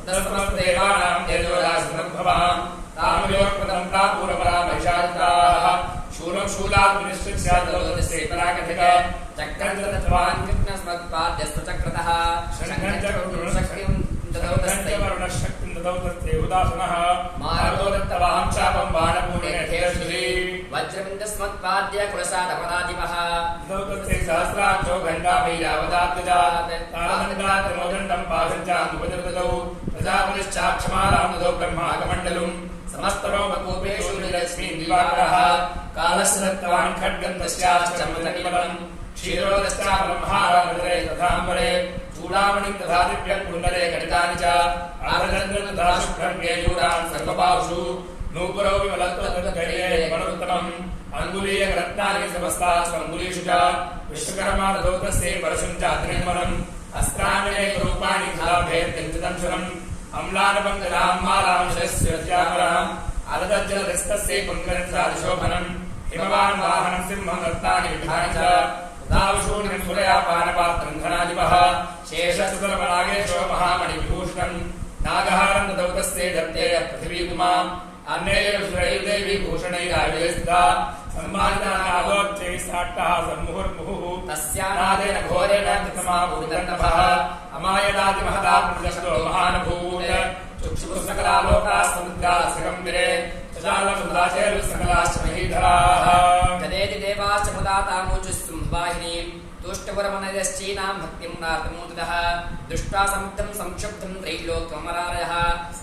तस्मद्देवानां तेजोराशिसम्भवां तामयोक्पदं प्रापूरपरामहिषादिताः शूलं शूलात् विनिश्चित्स्यादलोदस्येतनाकथित चक्रन्तरत्वान् कृष्णस्मत्पाद्यस्तु चक्रतः शक्तिं वरुणशक्तिं ददौतस्ते उदासनः मार्गो दत्तवाहं चापं बाणपूर्णेऽर्थेषुधि वज्रबिन्दस्मत्पाद्य कुलसादपराधिपः ददौतस्ते सहस्राक्षो घण्टामयीरावदात्मजात् तारदण्डात्मोदण्डं पादञ्चामुपनिर्ददौ प्रजापतिश्चाक्षमालां ददौ ब्रह्माकमण्डलम् समस्तरोमकूपेषु निरश्मीन् दिवाकरः कालस्य दत्तवान् खड्गं तस्याश्चर्मतनिबलम् क्षीरोदश्चापलंहारामृतरे तथाम्बरे चूडामणिं तथा दिव्यं कुण्डले घटितानि च आर्द्रचन्द्रं तथा शुभ्रं केयूरान् सर्वपाशु नूपुरौ विमलत्वतद्घटिरे मणोत्तमम् अङ्गुलीयरत्नानि समस्तास्वङ्गुलीषु च विश्वकर्मा ददौतस्ये परशुं च अग्निर्मलम् अस्त्राण्यनेकरूपाणि कलाभेर्किञ्चिदंशुरम् अम्लानपङ्कजाम्मालांशस्यज्यामराम् अलदज्जलदस्तस्ये पुङ्गरन्सादिशोभनम् हिमवान् वाहनं सिंहं रत्नानि विधानि च दावशून्यं सुरयापानपात्रं धनाधिपः शेषसुतरमनागेशो महामणिविभूषणम् नागहारं ददौतस्ये दत्ते पृथिवीपुमाम् अन्यैर्देवी भूषणैरायुधस्थिता सम्मानिता नागोच्चैः साट्टः सम्मुहुर्मुहुः तस्यानादेन घोरेण कृतमाभूतन्नभः अमायदादिमहदात्मजस्तो महानभूत् चक्षुसकलालोकाः समुद्राः सिगम्बिरे चचालसुदाचैर्सकलाश्च महीधराः तदेति देवाश्च मुदातामुचुस्सुम्भवाहिनीम् तुष्टपुरमनयश्चीनां भक्तिं नार्तमूतः दृष्ट्वा समुद्रं संक्षुब्धं त्रैलोक्यमरारयः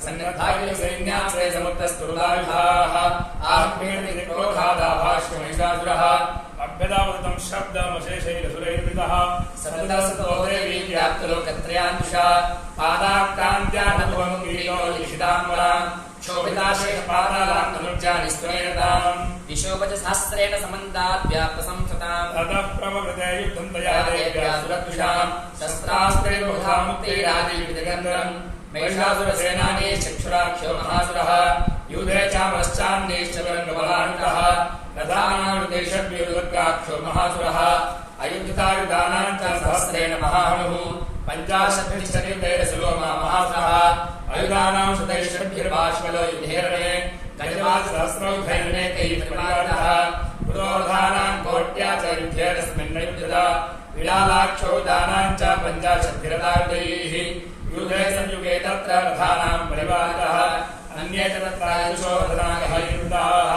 सन्नद्धायुसैन्याश्रे समुद्रस्तुरुदायुधाः आह्वेर्निक्रोधादाभाष्यमहिषासुरः अभ्यदावदतं शब्दमशेषैरसुरैर्वृतः सततसतो देवी व्याप्तलोकत्रयान्विषा पादाक्रान्त्यानभवमुखीनो लिखिताम्बराम् क्षोभिताशेषपादालां तनुज्जानि स्तुमेरताम् विशोभजसहस्रेण समन्ताद् व्याप्तसंस्कृताम् ततः प्रवृते युद्धं तया देव्या सुरद्विषाम् शस्त्रास्त्रैर्मुखामुक्तैरादिविविधगन्धरम् महिषासुरसेनानी चक्षुराक्षो महासुरः युधे चामरश्चान्यैश्चरङ्गबलान्वितः रथानामुदेशव्युर्गाक्षो महासुरः अयुद्धितायुधानां च सहस्रेण महाहनुः पञ्चाशद्भिश्चतुर्दैरसुलोमा महासुरः आयुधानां शतैषड्भिर्बाष्पलो युधेरणे गजवासहस्रौघैर्नेकैर्विपलारितः पुरोधानां कोट्या च युद्धेरस्मिन्नयुद्धता विडालाक्षौदानां च पञ्चाशद्भिरदायुधैः युधे संयुगे तत्र रथानां परिवारितः अन्ये च तत्रायुषोधनागः युक्ताः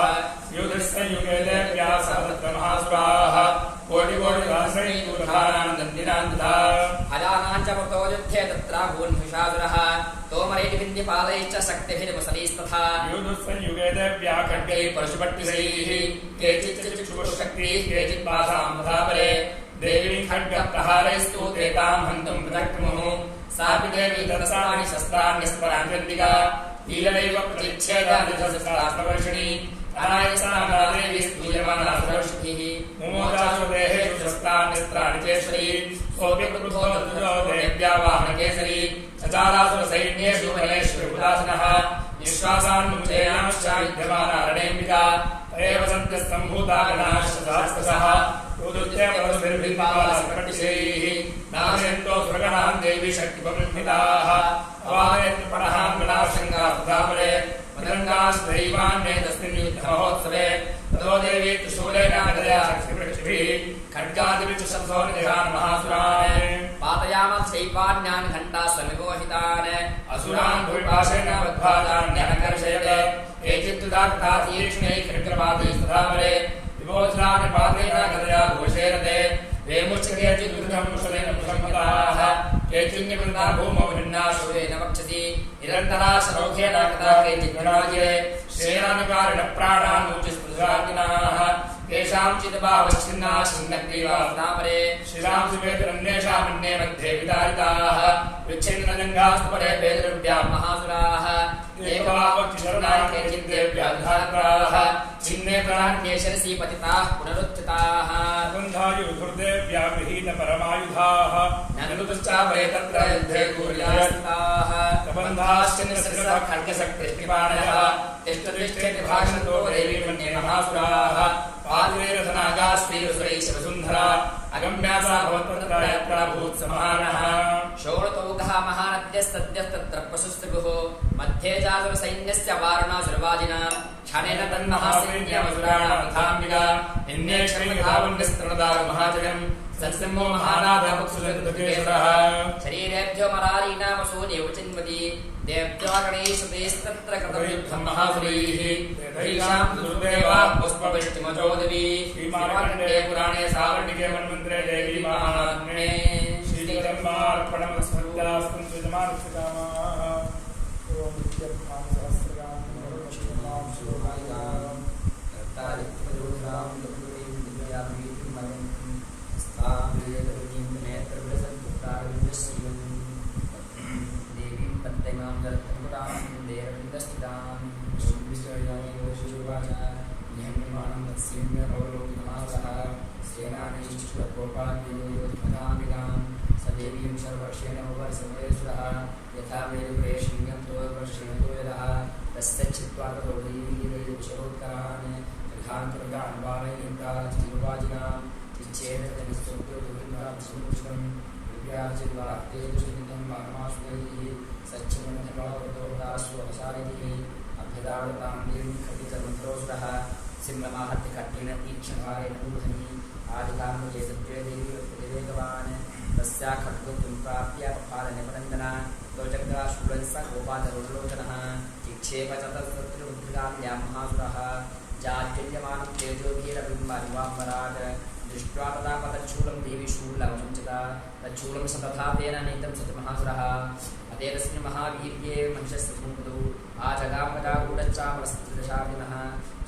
युधसंयुगे देव्याः सह तत्र महासुराः कोटिकोटिसहस्रैर्यूथानां दन्दिनां तथा अजानां च मृतो युद्धे तत्राभून्मिषासुरः तोमरैर्विन्द्यपालैश्च शक्तिभिर्मुसलैस्तथा युधसंयुगे देव्याः खड्गैः परशुपट्टिसैः केचित् चक्षुषशक्तिः केचित् पासां तथापरे देवीं खड्गप्रहारैस्तु तेतां हन्तुं पृथक्मुः सापि देवी तदसानि शस्त्राण्यस्परान्यन्तिका लीलैव प्रतिच्छेदानिधशस्त्रास्त्रवर्षिणी अनायसाना देवी स्तूयमाना सर्वशक्तिः मुमोचासु देहेषु शस्त्राण्यस्त्राणि चेष्टि सोऽपि क्रुद्धो ददृशो देव्या वाहनकेसरी चचारासुरसैन्येषु बलेषु उदासनः निःश्वासान्मुचेनाश्च विद्यमाना रणेऽम्बिका तदेव सन्त्यस्तम्भूता गणाश्च सहस्रशः रुद्रस्य परस्परिभिर्विपालसकटिशैः नाशयन्तो सुरगणां देवी शक्तिपरिमिताः अवादयन्परहां गणाशङ्गाः सुधामरे मदङ्गाश्दैवान्ये तस्मिन् युद्धमहोत्सवे ततो देवी त्रिशूलेन गदया शक्तिवृक्षिभिः खड्गादिभिः शब्दो निजहान् महासुरान् पातयामश्चैवान्यान् घण्टास्वनिबोहितान् असुरान् भूरिपाशेन वद्भाजान्यनकर्षयते केचित्तुदात्ता तीक्ष्णैः खड्गपातैः सुधामरे विमोचनानिपातेन गदया घोषेरते वेमुश्च केचिद्विधं कुशलेन मुषम्मताः केचिन्निवृन्दा भूमौ भिन्नाशूरेण वक्षसि निरन्तरा शरौखेन कदा केचिद्गणाये श्रेणानुकारिणप्राणानूचिस्पृशार्दिनाः केषाञ्चित् बाहुश्चिन्नाः छिन्नग्रीवास्तापरे शिरांसुवेतरन्येषामन्ये मध्ये विदारिताः विच्छिन्नजङ्घास्तपरे वेदरुभ्यां महासुराः एकवावक्षिशरणाय केचिद्देव्याः धात्राः छिन्ने प्राण्ये शिरसि पतिताः पुनरुत्थिताः बन्धायुधुर्देव्या गृहीतपरमायुधाः ननुतुश्चापरे तत्र युद्धे कुर्यास्ताः कबन्धाश्चिन्नशिरसः खड्गशक्तिष्टिपाणयः तिष्ठतिष्ठेति भाषन्तो देवी मन्ये महासुराः पादुरेरथनागास्त्रीरसुरैः शिवसुन्धरा अगम्यासा भवत्तत्र यत्र भूत्समानः शोणतोगः महानद्यस्तद्यस्तत्र पशुस्त्रिभुः मध्ये चातुर्सैन्यस्य वारुणासुरवाजिनां क्षणेन तन्महासैन्यमसुराणां तथाम्बिका निन्नेक्षणिधावन्यस्तृणदारुमहाजयम् सत्सिंहो महानाथपक्षुलकृतकेशरः शरीरेभ्यो मरारीणामसो देवचिन्वती देव्या गणेशतेस्तत्र कृतं युद्धं महासुरैः तैषां दुर्देवा पुष्पवृष्टिमजो देवी श्रीमार्कण्डे पुराणे सावर्णिके मन्वन्तरे देवी महात्म्ये श्रीजगन्मार्पणमस्मृत्यास्तं सृजमानस्कामाः ॐ नित्यं सहस्रगां नमः शिवाय तारिकपदोधां लघुरीं दिव्याभीतिं मयन्तीं स्थाप्येतवतीं नेत्रविलसद्भुक्तारविन्दश्रीवं देवीं पद्मनां जलत्पुरां देरविन्दस्थितां श्रीविश्वयायोशिवाच निहन्यमानं तत्स्यम्यभवलोकमासः सेनानीश्वरगोपाद्योधिपदाम्बिकां सदेवीं सर्वर्षेण उपरिसमेश्वरः यथा वेदुरेशिङ्गं तो वर्षेणतो यदः तस्य चित्वा ततो देवीशरोत्तरान् गृहान्तर्गान् बालयन्ताचिवाजिनां चिच्चेदनिस्तोत्तोविन्द्राभिषुष्कं विद्याचिद्वार्तेदुषितं मानमाश्वैः सच्चिमनधवावतोदाश्वसारिधिः अभ्यदावतां देवीं खटितमन्त्रोऽसुरः सिंहमाहत्यकट्टेन तीक्ष्णकारेण मूर्धनि आदिकार्मुके सत्ये देवी प्रतिवेगवान् तस्या खड्गं प्राप्य पपालनिपनन्दना लोचक्राशूलं स गोपाधरोचनः चिक्षेप च तत्सत्रुद्रिकाम्या महासुरः जाज्जल्यमानं तेजोभिरबिम्बानिवाम्बराट् दृष्ट्वा तदा पतच्छूलं देवी शूलममुञ्चता तच्छूलं स तथा तेन नीतं सति महासुरः अतेरस्मिन् महावीर्ये मनुष्यस्य धूमदौ आजगामगागूढच्चामरस्थितशालिनः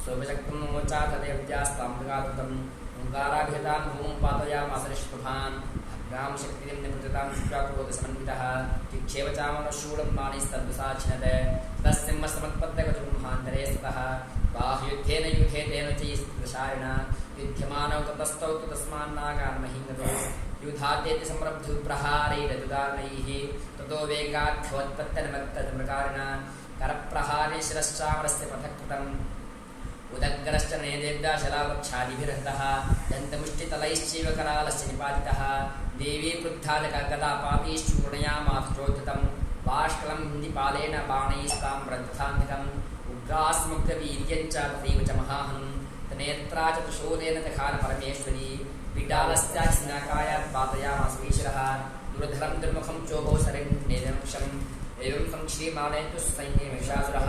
स्वभचक्रं मोचा तदेव्यास्ताम्बगातुतम् ओङ्काराभिहतां भूमं पातयामासरिष्प्रभान् अग्रां शक्तिं निपृततां शुक्राक्रोधसमन्वितः चिक्षेप चामरशूलं बाणैस्तद्वसाचिनत तस्सिंहसमत्पद्मगजं महान्तरे स्तः बाह्युद्धेन युद्धे तेन चैस्तशारिणा युध्यमानौ ततस्तौ तस्मान्नागान्महीनतो युधाद्येति संरब्धुप्रहारैरतुदानैः ततो वेगाद्भवत्पत्तनमत्तमृकारिणा करप्रहारे शिरश्चामरस्य पृथक्कृतम् उदग्रश्च नयदेव्या शलावक्षादिभिरहतः दन्तमुष्टितलैश्चैव करालस्य निपातितः देवी क्रुद्धादकगदापापीश्चूर्णयामाथचोदितं बाष्कलं हिन्दिपालेन बाणैस्तां प्रदथान्तिकम् उग्रास्मुग्धवीर्यञ्च तथैव च महाहन् तनेत्रा च तुशूलेन दखान परमेश्वरी पीडालस्यास्नाकायात् पातयामासमीश्वरः दुर्धरं दुर्मुखं चोभौ सरिन्नेदक्षम् एवं संक्षीमालयतु सैन्यमेषासुरः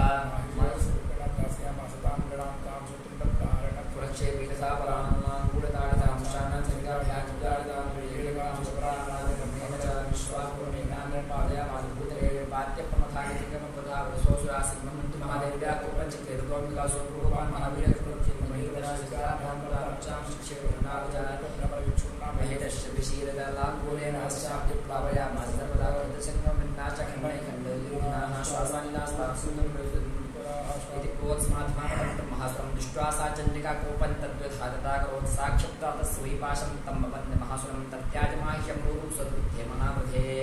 महास्त्रं दृष्ट्वा सा चण्डिका कोपं तद्वधातता करोत् साक्षात् तस्वैपाशं तं महासुरं तत्याजमाह्यं रूपं स्वदुध्ये महाबुधे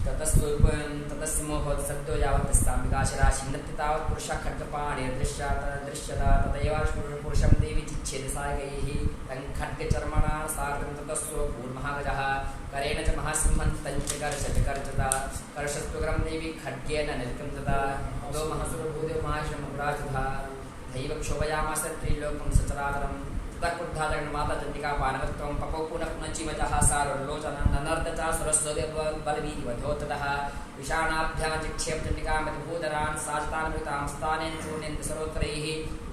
ततस्मोहत् सद्यो यावत् तस्याम्बिकाशिरा छिन्नत्ति तावत् पुरुषः खड्गपाणिर्दृश्यता तथैव पुरुषं देवी चिच्छेद सायकैः तं खड्गचर्मणा सार्धं ततस्व पूर्वमहागजः करेण च महासिंहं तञ्च कर्षता कर्षस्त्वकरं देवी खड्गेन निर्गन्तता दो महासुरभूदेव महाश्रमपुराजधा दैव क्षोभयामास त्रिलोकं सचराचरं ततः क्रुद्धा जगन्माता चण्डिका पानवत्वं पपौ पुनः पुनश्चिमजः सारुर्लोचनं ननर्दचा सरस्वतीबलवीतिवधोत्ततः विषाणाभ्यां चिक्षेप चण्डिकामतिभूधरान् साचितान्वितां स्थानेन चूर्णयन्ति सर्वोत्तरैः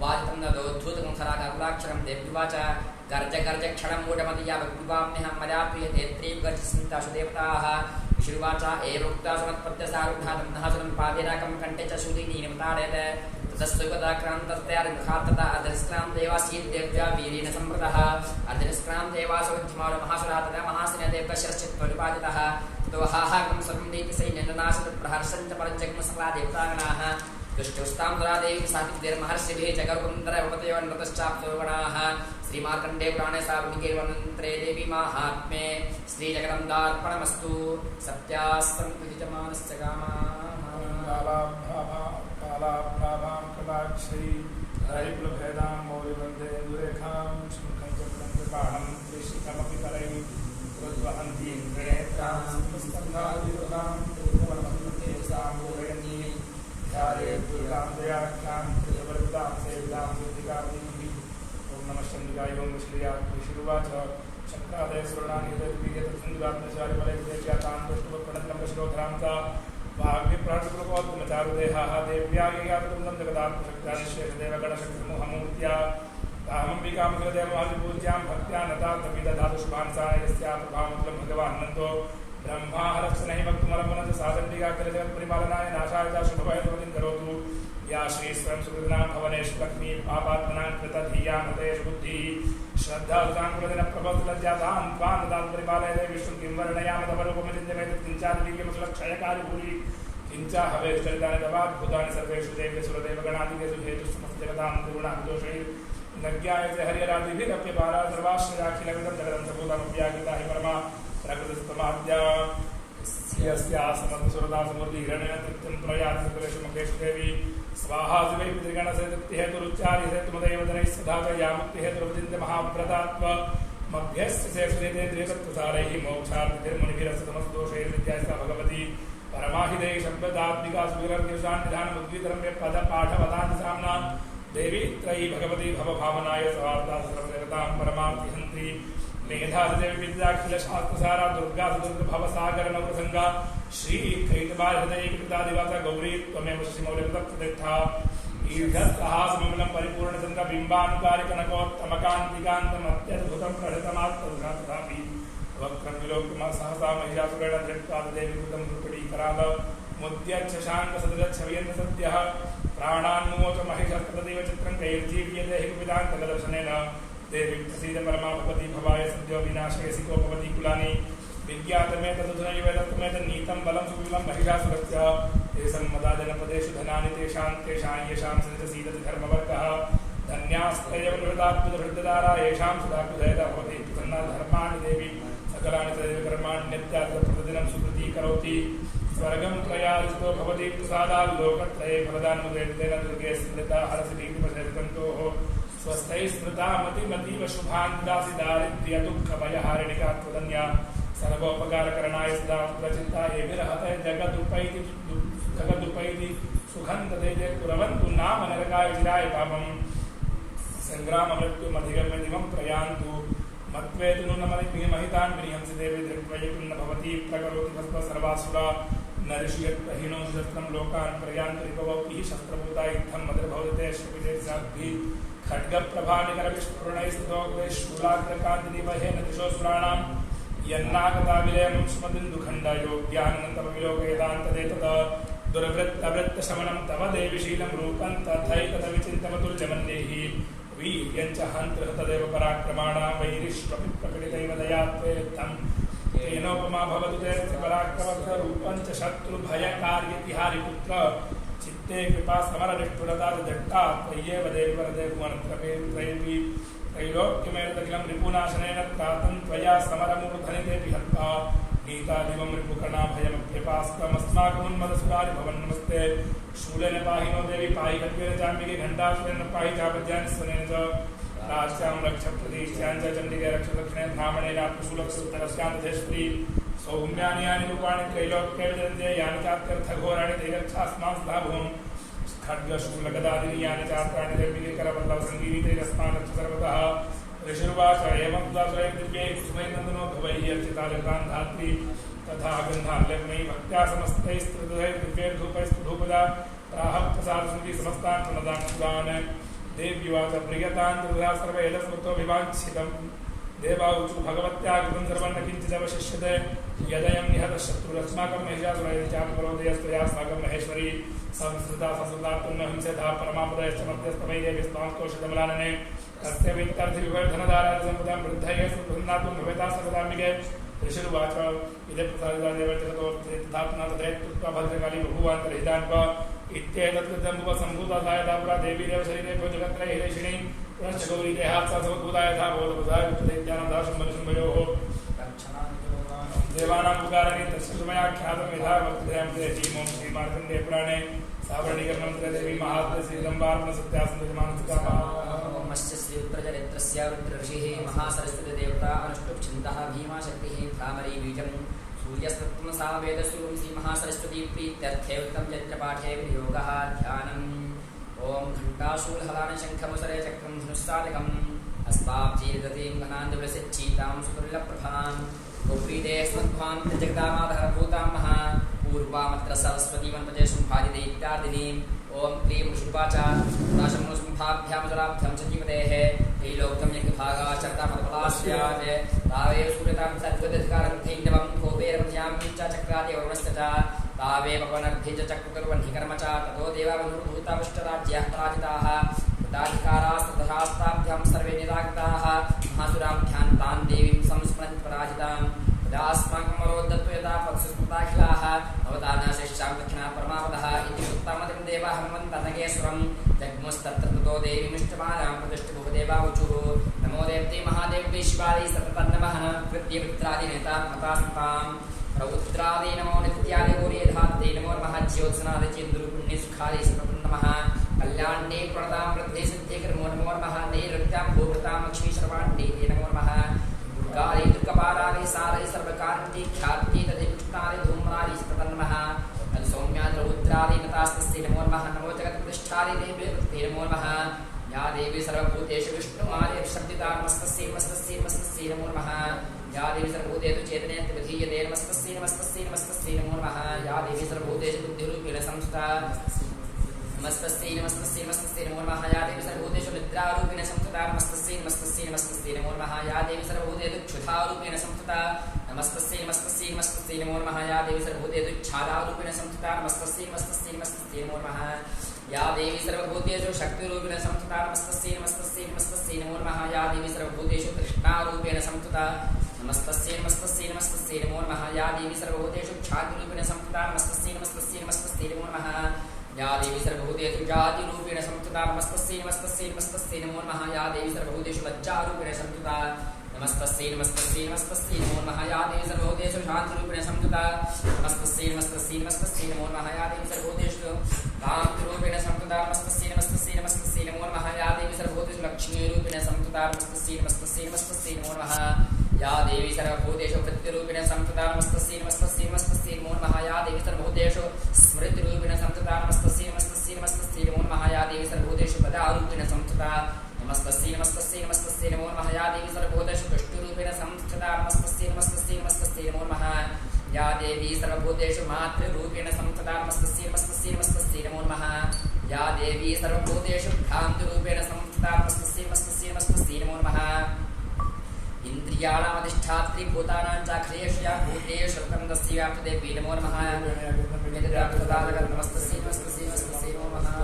वादितं नदोद्धूतमुखरागाकुलाक्षरं देव्युवाच गर्ज गर्ज क्षणं मूढमतिया भक्तिवाम्यहं मया प्रियते त्रीं गर्जसन्तासु देवताः विष्णुवाच एवोक्ता समत्पद्यसारुद्धातं नहसुरं पादेनाकं कण्ठे च शूलिनीनिमताडयत ततस्तुपदाक्रान्तस्त्यादिमुखात्तता अर्धनिष्क्रां देवासीत् देव्या वीरेण संवृतः अर्धनिष्क्रां देवासोद्यमानो महासुरः तदा महासेनदेवशिरश्चित्त्वनिपातितः ततो हाहाकं सर्वं नीति सैन्यनाशतप्रहर्षं च परञ्जग्मसकला देवतागणाः दुष्टुस्तां दुरादेवीं सातिर्महर्षिभिः जगरुकुन्दरवपतयोन्नतश्चाप्तोगणाः श्रीमार्कण्डे पुराणे सावर्णिके वर्णन्त्रे देवी माहात्म्ये श्रीजगदम्बार्पणमस्तु सत्यास्तं विदितमानस्य कामाः कटाक्षै हरिकुलभेदां मौलिवन्दे दुरेखां शङ्खं चक्रं कृपाणं त्रिशिखमपि करैः प्रोद्वहन्ति इन्द्रेत्रां स्कन्धादिरुहां त्रिभुवनमन्ते साम्बूरयन्ती ध्यायेत् दुर्गां दयाख्यां त्रिभुवनदां सेविदां बुद्धिकामिनीः ॐ नमः चण्डिकाय ॐ श्रीया श्रीरुवाच शक्रादय सुरणानि तत्सुन्दरात्मचारिबलैर्देश्यातां दृष्टुप्रणतनम्रशिरोधरां वाग्विप्राणकृपोत्तमचारुदेहाः देव्यागिगातुन्दं जगदात्मशक्तानिश्चेषदेवगणशक्तिसमूहमूर्त्या तामम्बिकामखिलदेवमादिपूज्यां भक्त्या नतात्मपि दधातु शुभांसाय यस्याः प्रभावमुद्रं भगवान्नन्तो ब्रह्मा हरक्षणैः भक्तुमलमुनच साचण्डिका किलजगत्परिपालनाय नाशाय च शुभभयत्वतिं करोतु या श्री स्वयं सुकृतिनां भवनेषु लक्ष्मी पापात्मनां कृतधिया हृदयेषु बुद्धिः श्रद्धासुताङ्कुलदिन प्रभवलज्जातां त्वां ददातु परिपालयते विष्णुं किं वर्णयामि तव रूपमचिन्त्यमेतत् किञ्चादिव्यमसुलक्षयकारि भूरि किञ्चा हवेश्चरितानि तवाद्भुतानि सर्वेषु देवेषु सुरदेवगणादिकेषु हेतुः समस्तजगतां गुरुणाभिदोषैः न ज्ञायते हरिहरादिभिरप्यपारा सर्वाश्रयाखिलमिदं जगदं सबूतमप्याकृता हि परमा प्रकृतिस्तमाद्या यस्यासमन्तसुरदासमूर्तिहिरण्यतृप्तिं प्रयाति सकलेषु मुखेषु देवी स्वाहा शिवै पितृगणसेतुमुदैव जनैः सदा च या मुक्तिहेतुरवचिन्त्य महाव्रतात्व मभ्यस्य शेषनितेन्द्रियतत्त्वसारैः मोक्षार्थिर्मुनिभिरस्तमस्तदोषैर्विद्यास्ता भगवती परमाहिदेहि शब्दात्मिका सुविरर्गिषान्निधानमुद्गीतरं यत्पदपाठवदान्ति साम्ना देवी त्रयी भगवती भवभावनाय सवार्ता सर्वदेवतां परमार्थिहन्त्री मेधादेवी विद्याखिलशास्त्रसारा दुर्गा दुर्गभवसागर नवसंगा श्री कैतवाहृदयकृतादिवासा गौरी त्वमेव श्रीमौलिकृतप्रतिष्ठा ईर्घस्सहासममलं परिपूर्णचन्द्र बिम्बानुकारिकनकोत्तमकान्तिकान्तमत्यद्भुतं प्रहृतमात्तथापि वक्रं विलोक्य सहसा महिषासुरेण धृत्वा देवी कृतं रूपडीकराल मुद्यच्छशाङ्कसदृच्छवियन्त सद्यः प्राणान्मुमोच महिषस्तदेव चित्रं कैर्जीव्यते हि कुपितान्तकदर्शनेन देवी प्रसीद परमा भगवती भवाय सद्यो विनाशयसि कोपवती कुलानि विज्ञातमेत तदुधनैव तत्त्वमेत नीतं बलं सुविमलं महिषासुरस्य तेषां मदाजनपदेषु धनानि तेषां येषां सृजसीदति धर्मवर्गः धन्यास्त्रयं हृदात्मजहृददारा येषां सदाकुदयता भवति प्रसन्ना धर्माणि देवी सकलानि तदेव कर्माण्यत्यात्मप्रतिदिनं सुकृतीकरोति स्वर्गं प्रयाजितो भवति प्रसादाल्लोकत्रये फलदानमुदेतेन दुर्गे स्मृता हरसि दीप्तिमशेषकन्तोः स्वस्थैः स्मृता मतिमतीव शुभान्दासि दारिद्र्य दुःखभयहारिणिका त्वदन्या सर्वोपकारकरणाय सदा प्रचिन्ता येभिर्हतः जगदुपैति सुखं तदेजे कुर्वन्तु नाम नरकाय चिराय पापं सङ्ग्राममृत्युमधिगम्य दिवं प्रयान्तु मत्वेतु नूनमहितान् गृहंसि देवी दृग्वैकुन्न भवती प्रकरोति भस्म सर्वासुरा नरिष्यत्पहिनो शस्त्रं लोकान् प्रयान्तु रिपवौतिः शस्त्रभूता इत्थं मदर्भवते श्रुविदेशाद्भिः खड्गप्रभानिकरविस्फुरणैस्तोग्रैः दिशोऽसुराणां यन्नागताविलयं स्मदिन्दुखण्डयोग्यानन्तमविलोकयेदान्तदेतत् दुर्वृत्तवृत्तशमनं तव देवि शीलं रूपं तथैतदविचिन्तमतुल्यमन्यैः वीर्यञ्च हन्तृहतदेव पराक्रमाणां वैरिष्वपि प्रकटितैव दयात्वेत्थं तेनोपमा भवतु ते पराक्रमरूपं च शत्रुभयकार्यतिहारिपुत्र चित्ते कृपा समरनिष्ठुरता दट्टा त्वय्येव देवि वरदे भुवनत्रयेऽपि त्रैलोक्यमेतदखिलं रिपुनाशनेन त्रातं त्वया समरमूर्धनितेऽपि हत्वा गीतादिवं रिपुकणाभयमप्यपास्त्वमस्माकमुन्मदसुरारि भवन् नमस्ते शूलेन पाहि नो देवी पाहि खड्गेन चाम्बिके घण्टासुरेण पाहि चापद्यानि स्वनेन च राष्ट्रां रक्ष प्रदेश्यां च चण्डिके रक्ष दक्षिणे ब्राह्मणेनात्मशूलक्षुत्तरस्यान्तधेश्वरी सौम्यानि यानि रूपाणि त्रैलोक्ये विजयन्ते यानि चात्यर्थघोराणि ते रक्षास्मां स्थाभूम् खड्गशूलगदादीनि यानि चास्त्राणि देर्मिके करवल्लभसङ्गीनि ते रस्मान् रक्ष सर्वतः ऋषिर्वाच एवं द्वात्रयं दिव्यैः कुसुमैर्नन्दनो भवैः अर्चिता जगतां धात्री तथा गन्धाल्यग्नैः भक्त्या समस्तैस्त्रिदुधैः दिव्यैर्धूपैस्तुधूपदा प्राह प्रसादसन्ति समस्तान् प्रणदान् सुदान् देव्युवाच प्रियतान् त्रिदुधा सर्वैलस्मृतोऽभिवाञ्छितम् देवाऊचु भगवत्या कृतं सर्वं न किञ्चिदवशिष्यते यदयं निहतः शत्रुरस्माकं महिषासुरैः चापरोदयस्त्वयास्माकं महेश्वरी संस्कृता संस्कृतात्मं न हिंसेधा परमापदयश्च मध्यस्तमयि देवीस्त्वां स्तोषितमलानने तस्य वित्तर्थिविवर्धनधारादिसम्पदां वृद्धये सुप्रसन्नात्मं भवेता सर्वदाम्बिके ऋषिरुवाच इदं प्रसादिता देवजगतोऽर्थे तथात्मना तथैत्युक्त्वा भद्रकाली बभूवान्तर्हितान्वा इत्येतत्कृतमुपसम्भूतासायता पुरा देवी देवशरीरेभ्यो जगत्त्रये हिरेशिणी पुनश्च गौरी देहात् सा समद्भूता यथा बोधबुधाय विद्यानन्दा शुम्भनिशुम्भयोः देवानां पुकारणे तस्य सुमयाख्यातं यथा वर्तते देवीं श्रीमार्कण्डेय पुराणे सावर्णिकर्णं देवी महात्म्य श्रीगंबार्पण सत्यासंदमानसिकामा ओमस्य श्री उत्तरचरित्रस्य रुद्रऋषिः महासरस्वती देवता अनुष्टुप्छन्दः भीमा शक्तिः भ्रामरी बीजं सूर्यस्तत्त्वं सामवेदस्वरूपं श्री महासरस्वती प्रीत्यर्थे उत्तम चरित्रपाठे विनियोगः ध्यानम् ओम घंटाशूलहलान शंखमुसरे चक्रं धनुस्साधकम् अस्माब्जीर्गतिं घनान्दविलसिच्चीतां सुतुल्यप्रभां गोप्रीते स्वध्वां जगदामाधरभूतां महा पूर्वामत्र सरस्वतीमन्पजे सम्भाजिदैत्यादिनीं ओम क्लीं ऋषिवाच नाशमुसम्भाभ्यां जलाभ्यां च जीवतेः त्रैलोक्यं यज्ञभागाचरतामतपलास्यात् तावे सूर्यतां सद्वदधिकारं थैन्दवं भोपेरमध्यां च चक्रादि वरुणस्य च तावेव पवनर्भिः च चक्रुकुर्वन्हि कर्म च ततो देवावनुर्भूताविष्टराज्याः पराजिताः तदाधिकारास्तथास्ताभ्यां सर्वे निराकृताः महासुराभ्यां तां देवीं संस्मरन्ति पराजितां तदास्माकमरोद्धत्व यदा पत्सुस्मृताखिलाः अवतारणाशेषां दक्षिणा परमावदः इति उत्तमदिं देवः हनुमन्तनगेश्वरं जग्मुस्तत्र ततो देवीमिष्टमानां प्रतिष्ठभुवदेवावुचुः नमो देवते महादेवते शिवायै सततन्नमः कृत्यमित्रादिनेता मतास्तां रौद्रादे नमो नित्यादि गौरीधात्ते नमो नमः ज्योत्सनादि चेन्दुरुपुण्ये सुखादि सततं नमः कल्याण्डे प्रणतां वृद्धे सिद्धे कर्मो नमो नमः नैऋत्यां भूभृतां लक्ष्मी सर्वाण्डे नमो नमः दुर्गादि दुर्गपालादि सादि सर्वकारणि ख्याति तदि कृष्णादि धूम्रादि सततं नमः सौम्यादि रौद्रादि नतास्तस्यै नमो नमः नमो जगत्प्रतिष्ठादि देवी नमो नमः या देवी सर्वभूतेषु विष्णुमादि शब्दिता नमस्तस्यै नमस्तस्यै नमस्तस्यै नमो नमः या देवी सर्वभूतेषु चेतनेति विधीयते नमस्तस्यै नमस्तस्यै नमस्तस्यै नमो नमः या देवी सर्वभूतेषु बुद्धिरूपेण संस्थिता नमस्तस्यै नमस्तस्यै नमस्तस्यै नमो नमः या देवी सर्वभूतेषु निद्रारूपेण संस्थिता नमस्तस्यै नमस्तस्यै नमस्तस्यै नमो नमः या देवी सर्वभूतेषु क्षुधारूपेण संस्थिता नमस्तस्यै नमस्तस्यै नमस्तस्यै नमो नमः या देवी सर्वभूतेषु छादारूपेण संस्थिता नमस्तस्यै नमस्तस्यै नमस्तस्यै नमो नमः या देवी सर्वभूतेषु शक्तिरूपेण संस्थिता नमस्तस्यै नमस्तस्यै नमस्तस्यै नमो नमः या देवी सर्वभूतेषु तृष्णारूपेण संस्थिता नमस्तस्यै नमस्तस्यै नमस्तस्यै नमो नमः या देवी सर्वभूतेषु ख्यातिरूपेण संस्थिता नमस्तस्यै नमस्तस्यै नमस्तस्यै नमो नमः या देवी सर्वभूतेषु जातिरूपेण संस्थिता नमस्तस्यै नमस्तस्यै नमस्तस्यै नमो नमः या देवी सर्वभूतेषु लज्जारूपेण संस्थिता नमस्तस्यै नमस्तस्यै नमस्तस्यै नमो नमः या देवी सर्वभूतेषु शान्तिरूपेण संस्थिता नमस्तस्यै नमस्तस्यै नमस्तस्यै नमो नमः या देवी सर्वभूतेषु कान्तिरूपेण संस्थिता नमस्तस्यै नमस्तस्यै नमस्तस्यै नमो नमः या देवी सर्वभूतेषु लक्ष्मीरूपेण संस्थिता नमस्तस्यै नमस्तस्यै नमस्तस्यै नमो नमः या देवी सर्वभूतेषु वृत्तिरूपेण संस्थिता नमस्तस्यै नमस्तस्यै नमस्तस्यै नमो नमः या देवी सर्वभूतेषु स्मृतिरूपेण संस्थिता नमस्तस्यै नमस्तस्यै नमस्तस्यै नमो नमः या देवी सर्वभूतेषु पदारूपेण संस्थिता नमस्तस्यै नमस्तस्यै नमस्तस्यै नमो नमः या देवी सर्वभूतेषु तुष्टिरूपेण संस्थिता नमस्तस्यै नमस्तस्यै नमस्तस्यै नमो नमः या देवी सर्वभूतेषु मातृरूपेण संस्थिता नमस्तस्यै नमस्तस्यै नमस्तस्यै नमो नमः या देवी सर्वभूतेषु भ्रान्तिरूपेण संस्थिता नमस्तस्यै नमस्तस्यै नमस्तस्यै नमो नमः इंद्रियाणामधिष्ठात्री भूतानां चाखिलेषु या भूतेषु तन्दस्यै व्याप्तदेवी नमो नमः नमस्तस्यै नमस्तस्यै नमस्तस्यै नमो नमः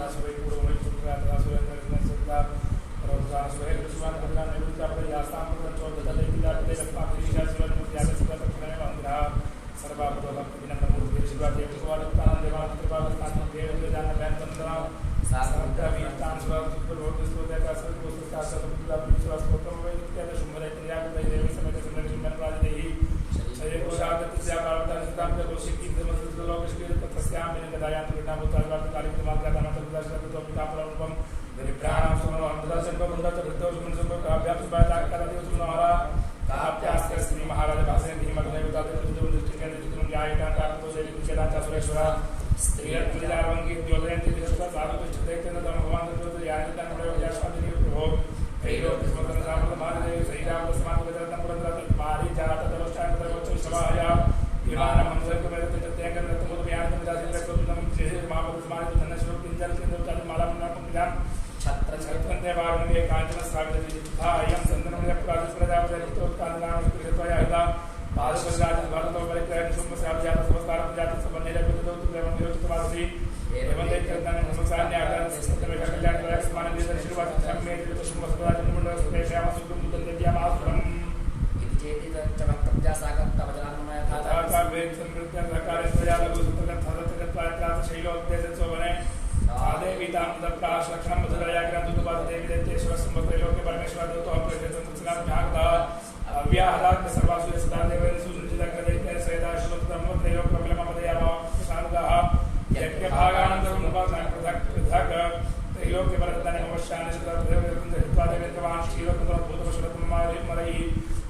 भागानंतर पृथक त्रैलोक्यवरदाने नमस्यानि सदादेवत्वादेवत्वान् श्रीरत्नभूतवशरत्नमलैः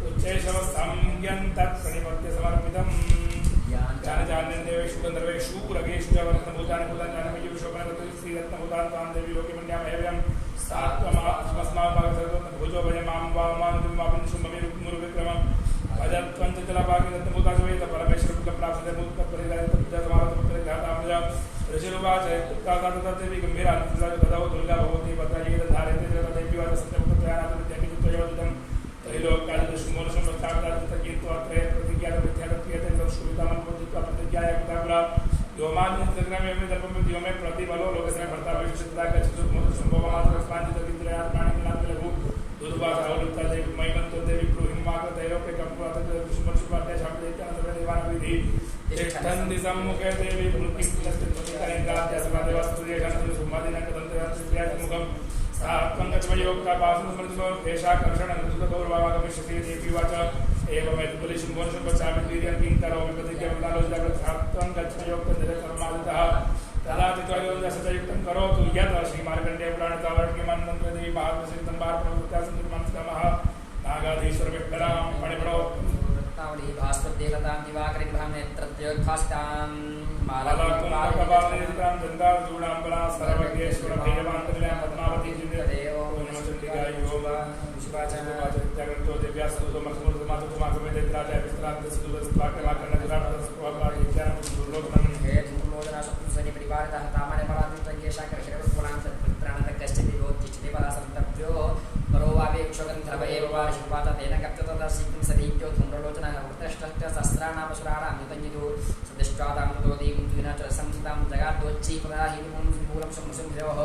उच्चैशवसंज्ञन्तत्प्रणिपत्य समर्पितम् ज्ञानजान्यदेवेषु गन्धर्वेषु रगेषु च वर्तभूतानि भूतानि जानमयीषोपनगतो श्रीरत्नभूतान् तान् देवी लोके मन्यामह्यव्यम् सात्वमास्मस्माभूजो भजमां वामानुमापन्शुमविमुरुविक्रमम् अजत्वञ्चलपाकिरत्नभूता वेद परमेश्वरपुत्रप्राप्ते भूतपरिधातपुत्रघातामृज ऋषिरुवाच देवी गम्भीरा तदौ दुर्गा भगवती भद्रायै धारयते जगदेवी वाच सत्यमुक्तयानाथविद्याकिचित्तयोदितं त्रैलोक्यादिदशुमोनशं रक्षाविदादितकीर्त्वात्रय प्रतिज्ञातमिथ्यादत्रियते तत्सुवितामन्वोदित्वा प्रतिज्ञाय कृतापुरा योमान्यग्रमेव दर्पं योमे प्रतिबलो लोकस्य भर्ता विशिष्टता गच्छतुर्मोदसंभवमात्रस्मान्नितकिन्द्रयात्मानिनात्मलघु दुर्वासावलिप्ता देवी मयिमन्तो देवी ब्रूहिमाकृतैलोक्यकम्पुरातदुष्मर्षुपाद्यशाब्दैत्यान्तर्वेदेवानविधि तिष्ठन्ति सम्मुखे देवी पुनः सात्वं गच्छमयोक्तापासुस्मृतिशोकेशाकर्षणगौरवागमिष्यति देवी वाच एवमेतुबलिशुम्भोनिशं पश्यामि द्वितीयं किं करोमि प्रतिज्ञावतालोचनात्वं गच्छमयोक्तनिरकर्मादितः तदा चित्वायोजसयुक्तं करोतु यत् श्रीमार्कण्डेयपुराणतावर्ण्यमन्त्रदेवी महात्मसिद्धं भारप्रभुत्यासंमंसमः नागाधीश्वर विठ्ठलां मणिपणो तावली भास्वदेवतां दिवाकरीं ब्रह्मनेत्रद्योद्भासितां मालाकुंभकपालनेत्रां गंगाजूडाम्बरा सर्वज्ञेश्वर भैरवान्तर्यां पद्मावती जिन्देदेव नमस्ते योगा विश्वाचार्यवाचरित्यागतो दिव्यासुतो मखमुर्धमातुमाकमेदेत्राजय विस्त्रान्तसुदस्त्वाकलाकर्णजुरापदस्वाकारिज्ञानं हे धूमोदना सप्तसनि परिवारितः तामने परादितयेशाकर्षणपुरां सत्पुत्राणतकश्चिदेवोत्तिष्ठति परासन्तभ्यो परो वावेक्षगन्धर्व एव वार्षिकवाता तेन कप्ततदर्शितं सदीप्यो धूम्रलोचनः वृत्रष्टस्य सहस्राणामसुराणां युतञ्जितो सदृष्ट्वादां ततो देवीं द्विना च संस्थितां जगाद्वच्चीपदाहीनं मूलं संसुम्भयोः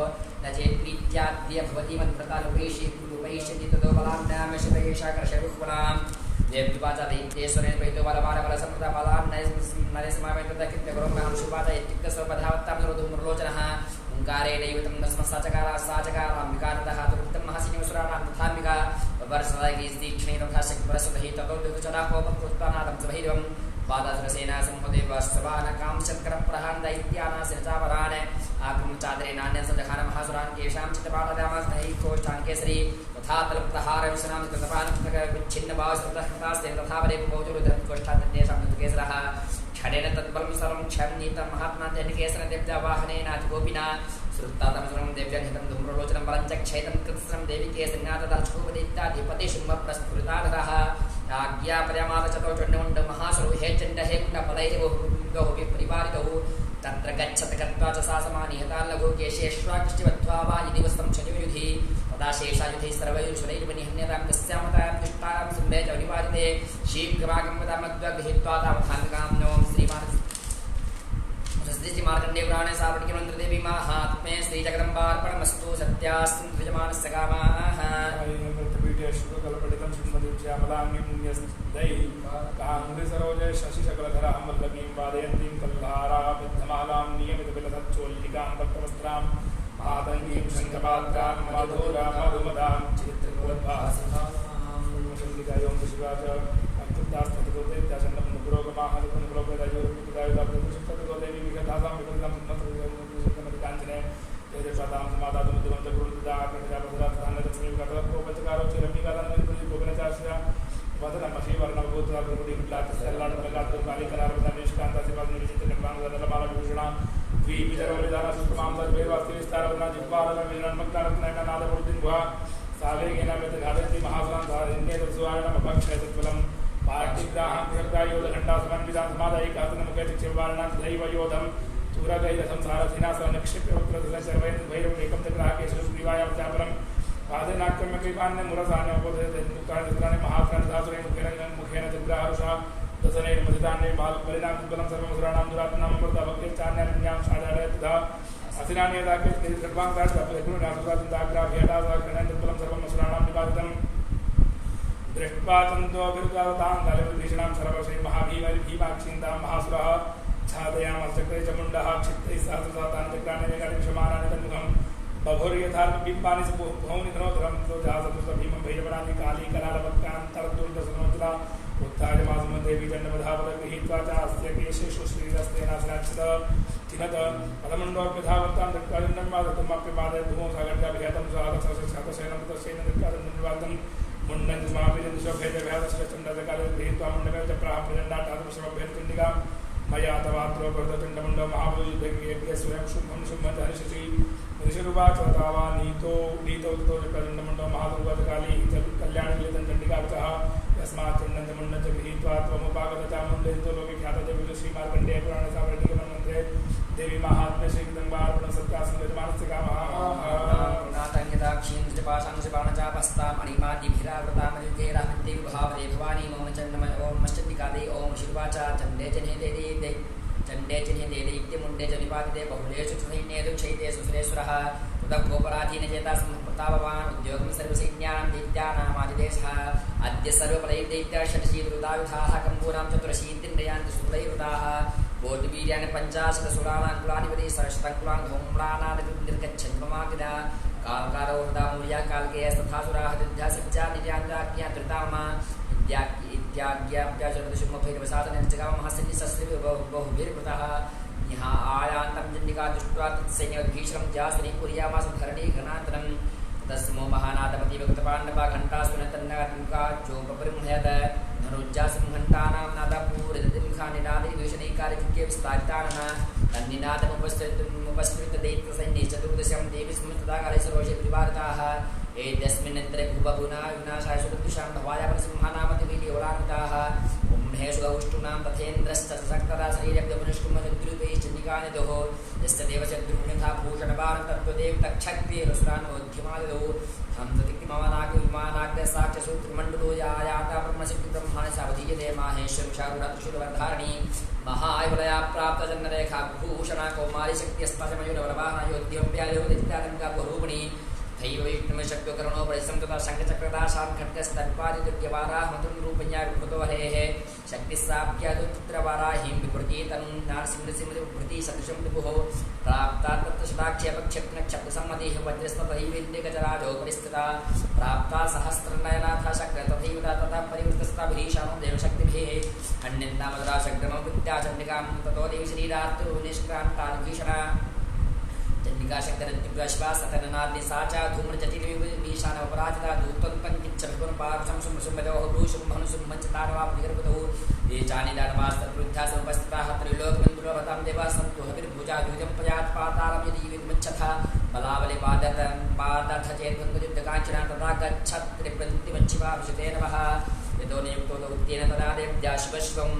न चेत्प्रीत्याद्य भवति मन्त्रकालोपैषि रूपैष्यति ततो बलान्नामशतयेशाकर्षणपुरां देव्युवाचा दैत्येश्वरेण परितो बलवानबलसमृता बलान्नरेसमावेतदकित्यगुरुं शुपाचा इत्युक्तस्वपधावत्तां धूम्रलोचनः ओंकारेणैवतं नस्मसाचकारा साचकाराम्बिकानतः तुरुक्तं महसिनिवसुराणां तथाम्बिका वर्षदायकीस्तीक्ष्णे तथा शक्तिपरस्वतहि ततो दुःखचनाकोपकृत्वानादं सभैरवं पादासुरसेना सम्पदेवस्वानकां शङ्करप्रहान् दैत्यानासिरचापरान् आक्रमचादरेणान्यं सदखान महासुरान् केषां चित्तपादरामास्तैकोष्ठान् केसरी तथा तलप्रहारविशनां कृतपानच्छिन्नभावसृतकृतास्तेन तथा वरे भोजुरुधकोष्ठान्येषां केसरः क्षणेन तद्बलं सर्वं क्षण्णीतं महात्मा तेनकेसरेण देव्यावाहनेनाधिकोपिना श्रुत्तातमसुरं देव्यहितं धूम्रलोचनं बलं च क्षयितं कृत्स्नं देवी केसरिनाथदाक्षोपदैत्याधिपतिशुम्भप्रस्फुरिताधरः आज्ञापर्यमादचतो चण्डमुण्ड महासुरो हे चण्ड हे कुण्डपदैरिवो विपरिवारितौ तत्र गच्छत गत्वा च सा समानिहताल्लघु केशेष्वाकृष्टिवत्वा वा यदि वस्तं शनियुधि तदा शेषायुधि सर्वैर्शुरैर्वनिहन्यतां तस्यामतां दुष्टां सुम्भे च विवादिते शीघ्रवागमतामद्वगृहीत्वा तावथान्विकां नों श्रीमार्कण्डेयपुराणे सावर्णिकमन्त्रदेवी माहात्म्ये श्रीजगदम्बार्पणमस्तु सत्यास्तु द्विजमानस्य कामाः शुभकल्पटितं श्रीमतीश्यामलाङ्गिमुन्यस्दैः काङ्ग्रिसरोजे शशिशकलधरां वल्लभीं वादयन्तीं कल्हाराबद्धमालां नियमितविलसच्चोल्लिकां भक्तवस्त्रां मातङ्गीं शङ्खपात्रां मधुरां मधुमदां चित्रमूलद्भासितां शङ्कितायों शिवाच अकृतास्ततोदैत्याचण्डं नुपुरोगमाः ततनुपुरोगदायोरुपितायुधाप्रतिष्ठततो देवी विगतासां विगतां काञ्चने तेजस्वातां समादातुमुद्यमं च गुरुदिदा प्रजापतिराधान्यतस्मैव कथलप्रोपचकारो चिरम्बिकादान्विपरियोगनचार्षया वदनमशीवर्णभूता गुरुडिलातस्यल्लाटप्रगातुर्कालिकरार्पदानिष्कान्तसिपादिनिविचित्रनिर्माणदलमालभूषणा द्विविचरवलिदानसुष्मां तद्वेवास्तिविस्तारवदना जिह्वारविरण्मक्तारत्नैकनादपुरुदिन्भुवा सावेगेनामितघातयति महासुरान् सारिण्येतत्सुवारणमभक्षयतत्फलं पार्टिग्राहां तिहर्गायोधघण्टासमन्वितां समादायिकातनमुखे चिक्षेपवारणां दैवयोधं चूरगैरसंसारथिनासनक्षिप्यवत्रधृतशर्वैर्भैरवमेकं च ग्राहकेशुग्रीवायां चापरं पादेनाक्रम्य कृपान्य मुरसान्योपधेतुकानि महाक्रान्तासुरेण मुखेन जग्राहरुषा दशनैर्मथितान्ये बालबलिनां सर्वमसुराणां दुरात्मनामृता भक्तिश्चान्यान्यां साधारय तथा असिनान्यदाकेत् सर्वाङ्गाग्राभ्येटाग्राभ्येटाग्रणेन्द्रबलं सर्वमसुराणां निपातितं दृष्ट्वा तन्तोऽभिरुतावतां गालिभीषणां सर्वश्रीमहाभीमभीमाक्षीन्तां महासुरः छादयामश्चक्रे च मुण्डः क्षिप्तैः सहस्रसातानि चक्राणि वेगानिक्षमाणानि तन्मुखं बभुर्यथार्पिम्बानि भौनिधनोधरं सोजासदृशभीमं भैरवनानि काली करालवक्कान्तरदुर्दशनोत्रा उत्थाय मासुमदेवी दण्डवधावत गृहीत्वा च अस्य केशेषु श्रीरस्तेनासनाच्छित तिनत पदमण्डोऽप्यधावत्तां दत्तादिन्नं वादतुमप्यपादय धूमो सागर्याभिहतं सागतशतशयनं तस्यैनं दत्तादिन्नवादं मुण्डं समापिजं स्वभेदभ्यादशचण्डकाले गृहीत्वा मुण्डमेव च प्राप्यजण्डाटादुपशमभेदचण्डिकां मया तवात्रो प्रदचण्डमुण्डो महाबलयुद्धज्ञ स्वयं शुभं शुभं हरिषि ऋषिरुवाच तावा नीतो ततो प्रचण्डमुण्डो महादुर्गतकाली कल्याणलितं चण्डिकावचः यस्मात् चण्डं च मुण्डं च गृहीत्वा त्वमुपागतचामुण्डयितो लोके ख्यातः श्रीमार्कण्डेय पुराणसावर्णिकमन्त्रे देवी महात्म्य श्रीगङ्गार्पण सत्यासंगजमानस्य कामः भावदे भवानी ओम चण्डमय ओम मश्चण्डिकादे ओम शिवाचा चण्डे जने दे चण्डे जने दे मुण्डे च निपातिते बहुलेषु सैन्येषु क्षैते सुरेश्वरः उदकोपराधीन चेता प्रतापवान् उद्योगं सर्वसैन्यानां दैत्यानामादिदेशः अद्य सर्वपदैर्दैत्या षट्शीलुदायुधाः कम्बूनां चतुरशीतिन्द्रियान् शुक्लैरुदाः कोटिवीर्याणि 50 सुराणां कुलाधिपति सहस्रकुलान् धूम्रानादिर्गच्छन् ममाग्ना कालकारो हृदामूल्या कालकेयस्तथासुराः युद्धा सज्जा निर्यान्ताज्ञा धृतामा इत्याज्ञाप्याचरदशुमभैरवसाधनञ्चगामहसन्निसस्त्रिभिः बहुभिर्वृतः यहाँ आयान्तं चण्डिका दृष्ट्वा तत्सैन्यभीषणं जासुनि कुर्यामास धरणी घनान्तरं तस्मो महानादपतिभक्तपाण्डवा घण्टासुनतन्नका चोपबृंहयत धनुज्जासं घण्टानां नादापूर्वदिमुखानिनादिभीषणैकारिके विस्तारितानः तन्निनादमुपस्कृतदैत्यसैन्ये चतुर्दशं देवी स्मृतदाकाले सर्वशे परिवारिताः एतस्मिन्नन्तरे भूबभुना विनाशाय सुदृशां भवायापरसिंहानामतिभिर्योलान्विताः ब्रह्मेषु गौष्टूनां तथेन्द्रश्च सशक्तता शरीरब्दमुनिष्कुमरुद्रुपैश्चण्डिकानिदोः यस्य देवशत्रुघ्नथा भूषणवान् तत्त्वदेव तक्षत्रियरसुरान्वोध्यमादिदो हंसतिक्तिमवनाग्निविमानाग्र साक्षसूत्रमण्डलो यायाता ब्रह्मशक्ति ब्रह्माणि सावधीयते माहेश्वरक्षारुणात्रिशूलवर्धारिणी महायुवलया प्राप्तजन्मरेखा भूषणा कौमारी शक्तिस्ताजमयूरवरवाहना योद्यम्प्यायोदित्यालङ्का बहुरूपिणी दैवैष्णवशक्तिकरणो परिसंतता शङ्खचक्रदाशां खड्गस्तत्पादिदुर्यवाराः मतुरूपञ्या विकृतो हरेः शक्तिस्साभ्यादुत्रवाराहीं विकृतीतनुं नारसिंहसिंहविभृति सदृशं विभुः प्राप्ता तत्तशताक्षेपक्षेपणक्षब्दसम्मतिः वज्रस्तथैवेन्द्रियगजराजो परिस्थिता प्राप्ता सहस्रनयनाथा शक्र तथैव ततः परिवृतस्ताभिरीशानो देवशक्तिभिः अन्यन्नामदराशक्रमं विद्याचण्डिकां ततो देवी शरीरार्तुनिष्क्रान्तान्भीषणा चण्डिका शक्तिरत्युग्रश्वासतननाद्नि साचा धूम्रजटिलविभीषाणपराजिता दूतोत्पन्निच्छविपुरपारुषं शुम्भशुम्भयोः भ्रूशुम्भनुशुम्भञ्चतारवापनिर्वृतौ ये चानि दानवास्तत्वृद्धा समुपस्थिताः त्रैलोकमन्त्रोभतां देवाः सन्तु हविर्भुजा द्विजं पयात् पातालं यदि विमुच्छथा बलाबले पादथ चेद्भङ्गयुद्धकाञ्चना तथा गच्छत् त्रिप्रतिमच्छिवाभिषते नमः यतो नियुक्तो दौत्येन तदा देव्या शिवश्वम्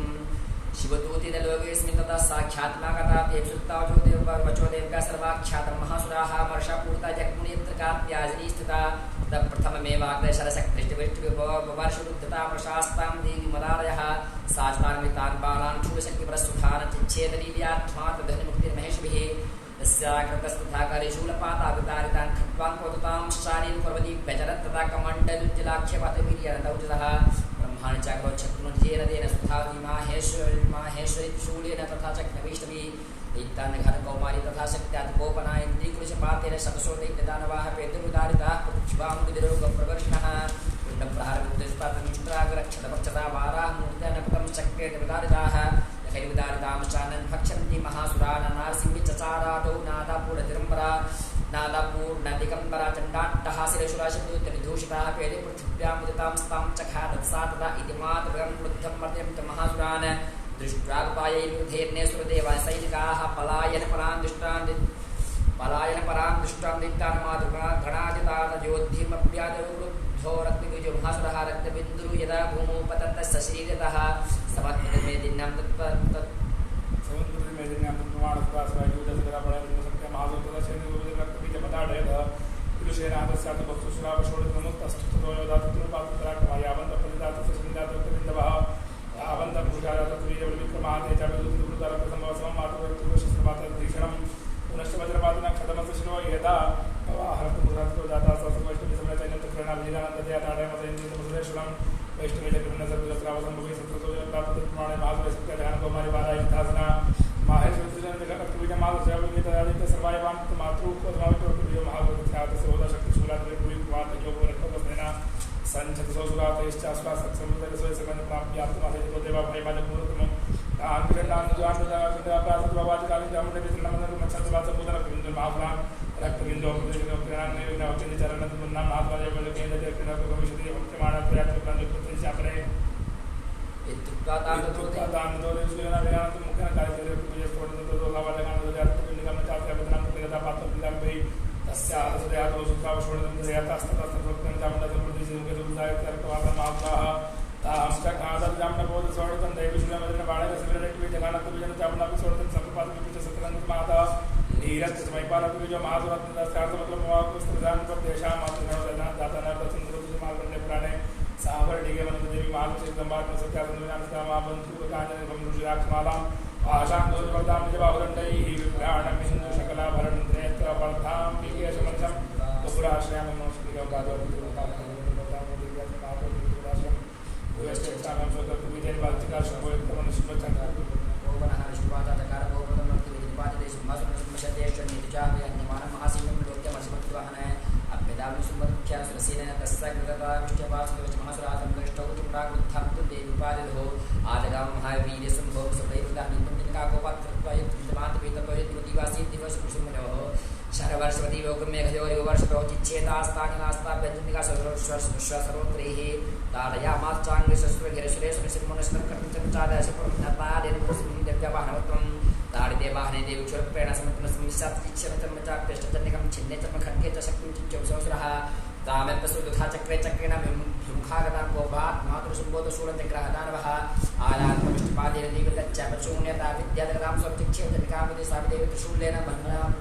शिवदूतिदलोकेऽस्मिन् तथा साक्षात्मागता देव सुत्तावचो देववचो देवका सर्वाख्यातं महासुराः वर्षापूर्ता जग्मुनियत्रकात्याजनी स्थिता ततः प्रथममेवाग्रशरसकृष्टिविष्टिविवर्षुरुद्धता प्रशास्तां देवी मदालयः साचतान्वितान् बालान् शूलशक्तिप्रस्तुतान् चिच्छेदलील्यात्मातधनिमुक्तिर्महेशभिः तस्याकृतस्तथा कलिशूलपातावितारितान् खट्वान् कोदतां शारीन् पर्वती व्यचरत् तथा कमण्डलुज्जलाख्यपातवीर्यनदौजतः ब्रह्माणिचाग्रोच्छत्रुजेन सुधावती माहेश्वरी शूलेन तथा चक्रवीष्टवी दैत्यान्घनकौमारी तथा शक्त्यात्कोपना इन्द्रीकृशपातेन शतशो दैत्यदानवाः पेतुरुदारिताः पृथ्वामुदिरोगप्रवर्षिणः पिण्डप्रहारविद्युत्पातनिष्ठाग्रक्षतपक्षता वाराः मूर्त्यानपतं शक्तेन विदारिताः यथैर्विदारितां शानन् भक्षन्ति महासुराननारसिंहिचचारादौ नादापूर्णतिरम्बरा नादापूर्णदिगम्बरा चण्डाट्टहासिरशुराशब्दोत्तरविदूषिताः पेदे पृथिव्यां मुदितां स्तां चखा तत्सा तदा इति मातृगं क्रुद्धं मर्त्यं च महासुरान् दृष्ट्वापायैर्युधेर्नेसुरदेवाः सैनिकाः पलायनपरां दृष्टां दैत्यान् मातृगणाजितानयोद्धिमप्यादरुद्धो रत्नविजो महासुरः रक्तबिन्दुः यदा भूमौ पततस्य शरीरतः समत्मेदिन्यां समुद्रमेदिन्यां तत्प्रमाणस्तासरायुधसकरापणसक्त्या महासुरतदशेनरक्तबीजपदाडयः पुरुषेनादस्यातभक्तुसुरावशोडितनमुक्तस्तुतो योदातुर्पातुतराकमायावन्तप्रतिदातस्य सन्निधातुर्तबिन्दवः यावन्तभूषारातत्वीजविक्रमादे च विदुद्रुतरक्तसंवत्सवं मातुरत्तुवशस्त्रपातधीषणं पुनश्च वज्रपातिना क्षतमस्य शिरो यदा हरतुमुदातो दाता सवैष्णविसमयचैनत्रकरणाभिधानन्दयाताडयमसैन्द्रियमुसुरेश्वरं वैष्णविजगृह्णसर्वत्रावसम्भवे सत्रतोजप्राप्तप्रमाणे महासुरसत्याधानकौमारिवारायिधासना माहेश्वरतिजनकर्तृविजमादस्याविगीतरादित्य सर्वायवान्तमातृत्वमावितोर्तुविजो महागुरुख्यातस्य होदाशक्तिशूलाद्वैपुरीत्वातयोगोरक्तवस्तेन सञ्चतसोऽसुरातैश्चाश्वासत्समुदरसोयसकन्दप्राप्यात्मासेतो देवाभयमाजगुरुतमं आङ्गिरण्डानुजानुजानुजाप्रासद्वावाचकालिजामुनिवितरणं ज्ञान में विघ्न होते चरण नाम महात्मा जय बोले केंद्र देव के नाम भविष्य देव भक्त माना तो यात्री प्रांत को चापरे इत्युक्ता दान दो उसके नाम ज्ञान तो मुख्य कार्य करे पूजे छोड़ दो लावा लगाना दो जात को निगम चाहते हैं बदनाम को देता पात्र पिता भाई तस्या आदया तो सुखा छोड़ दो देता तस्ता तस्ता जामना जब प्रति के जो जाय कर को आत्मा महात्मा तामचा कादर जामना बोध छोड़ दो देव विष्णु मदन बाणे के सिमरन के जगाना तो जन जामना भी छोड़ दो सब पाद में पीछे सतरंग माता नीरज समय पाला तो जो महासुरत का मतलब मोह को प्रदान पर देशा मात्र न दाता न चंद्र के मार्ग ने पुराने सावर डिगे मन देवी मार्ग से दंबार में सत्या संविधान का बंधु कांजन हम रुजिराक्ष माला आशा दो वरदान जब आवरंडई ही विज्ञान बिंदु सकला भरण नेत्र वर्धाम विके समचम उपराश्रय में नमस्कार का गादो का वरदान दिव्य का उपराश्रय वेस्टर्न हम सोत विजय वाचिका शोभन तमन शुभचन ओवनः शुभाता तकार गोवदम विपादे सुमसुन सुमशदेश नित्यावे अन्यमान महासीनं लोक्यम अस्मत्वाहने अभ्यदाम सुमख्या सुरसेन तस्सगता विष्टपास महासुरासं दृष्टौ तुमरागुत्थं तुदे विपादो आदगाम महावीर संभव सुदैवदा निपुणिका गोपात्रत्वा युक्तमात वेततो दिवासी दिवस कुसुमनो शरवर्षवती योगमेघयो वर्षतो चिच्छेदास्तानिनास्ता व्यञ्जनिका सर्वोत्रेः ताडयामाश्चाङ्गे शस्त्रगिरसुरेशनिर्मनस्कर्कर्तुं दिव्यवाहनवत्वं ताडिदेवाहने देवीक्षुरप्रेण समत्वस्मिंशात्तिच्छेदतन्मचाप्यष्टजन्यकं छिन्ने च खड्गे च शक्तिं चिच्चौसहस्रः तामेत्तसुदुथा चक्रे चक्रेण विमुखागतां गोपात् मातृसुम्बोधशूलचक्रहदानवः आयात्मविष्टपादेन देवीदच्चापशून्यता विद्यादगतां स्वचिक्षेदनिकामिति साविदेवी त्रिशूलेन बन्धनाम्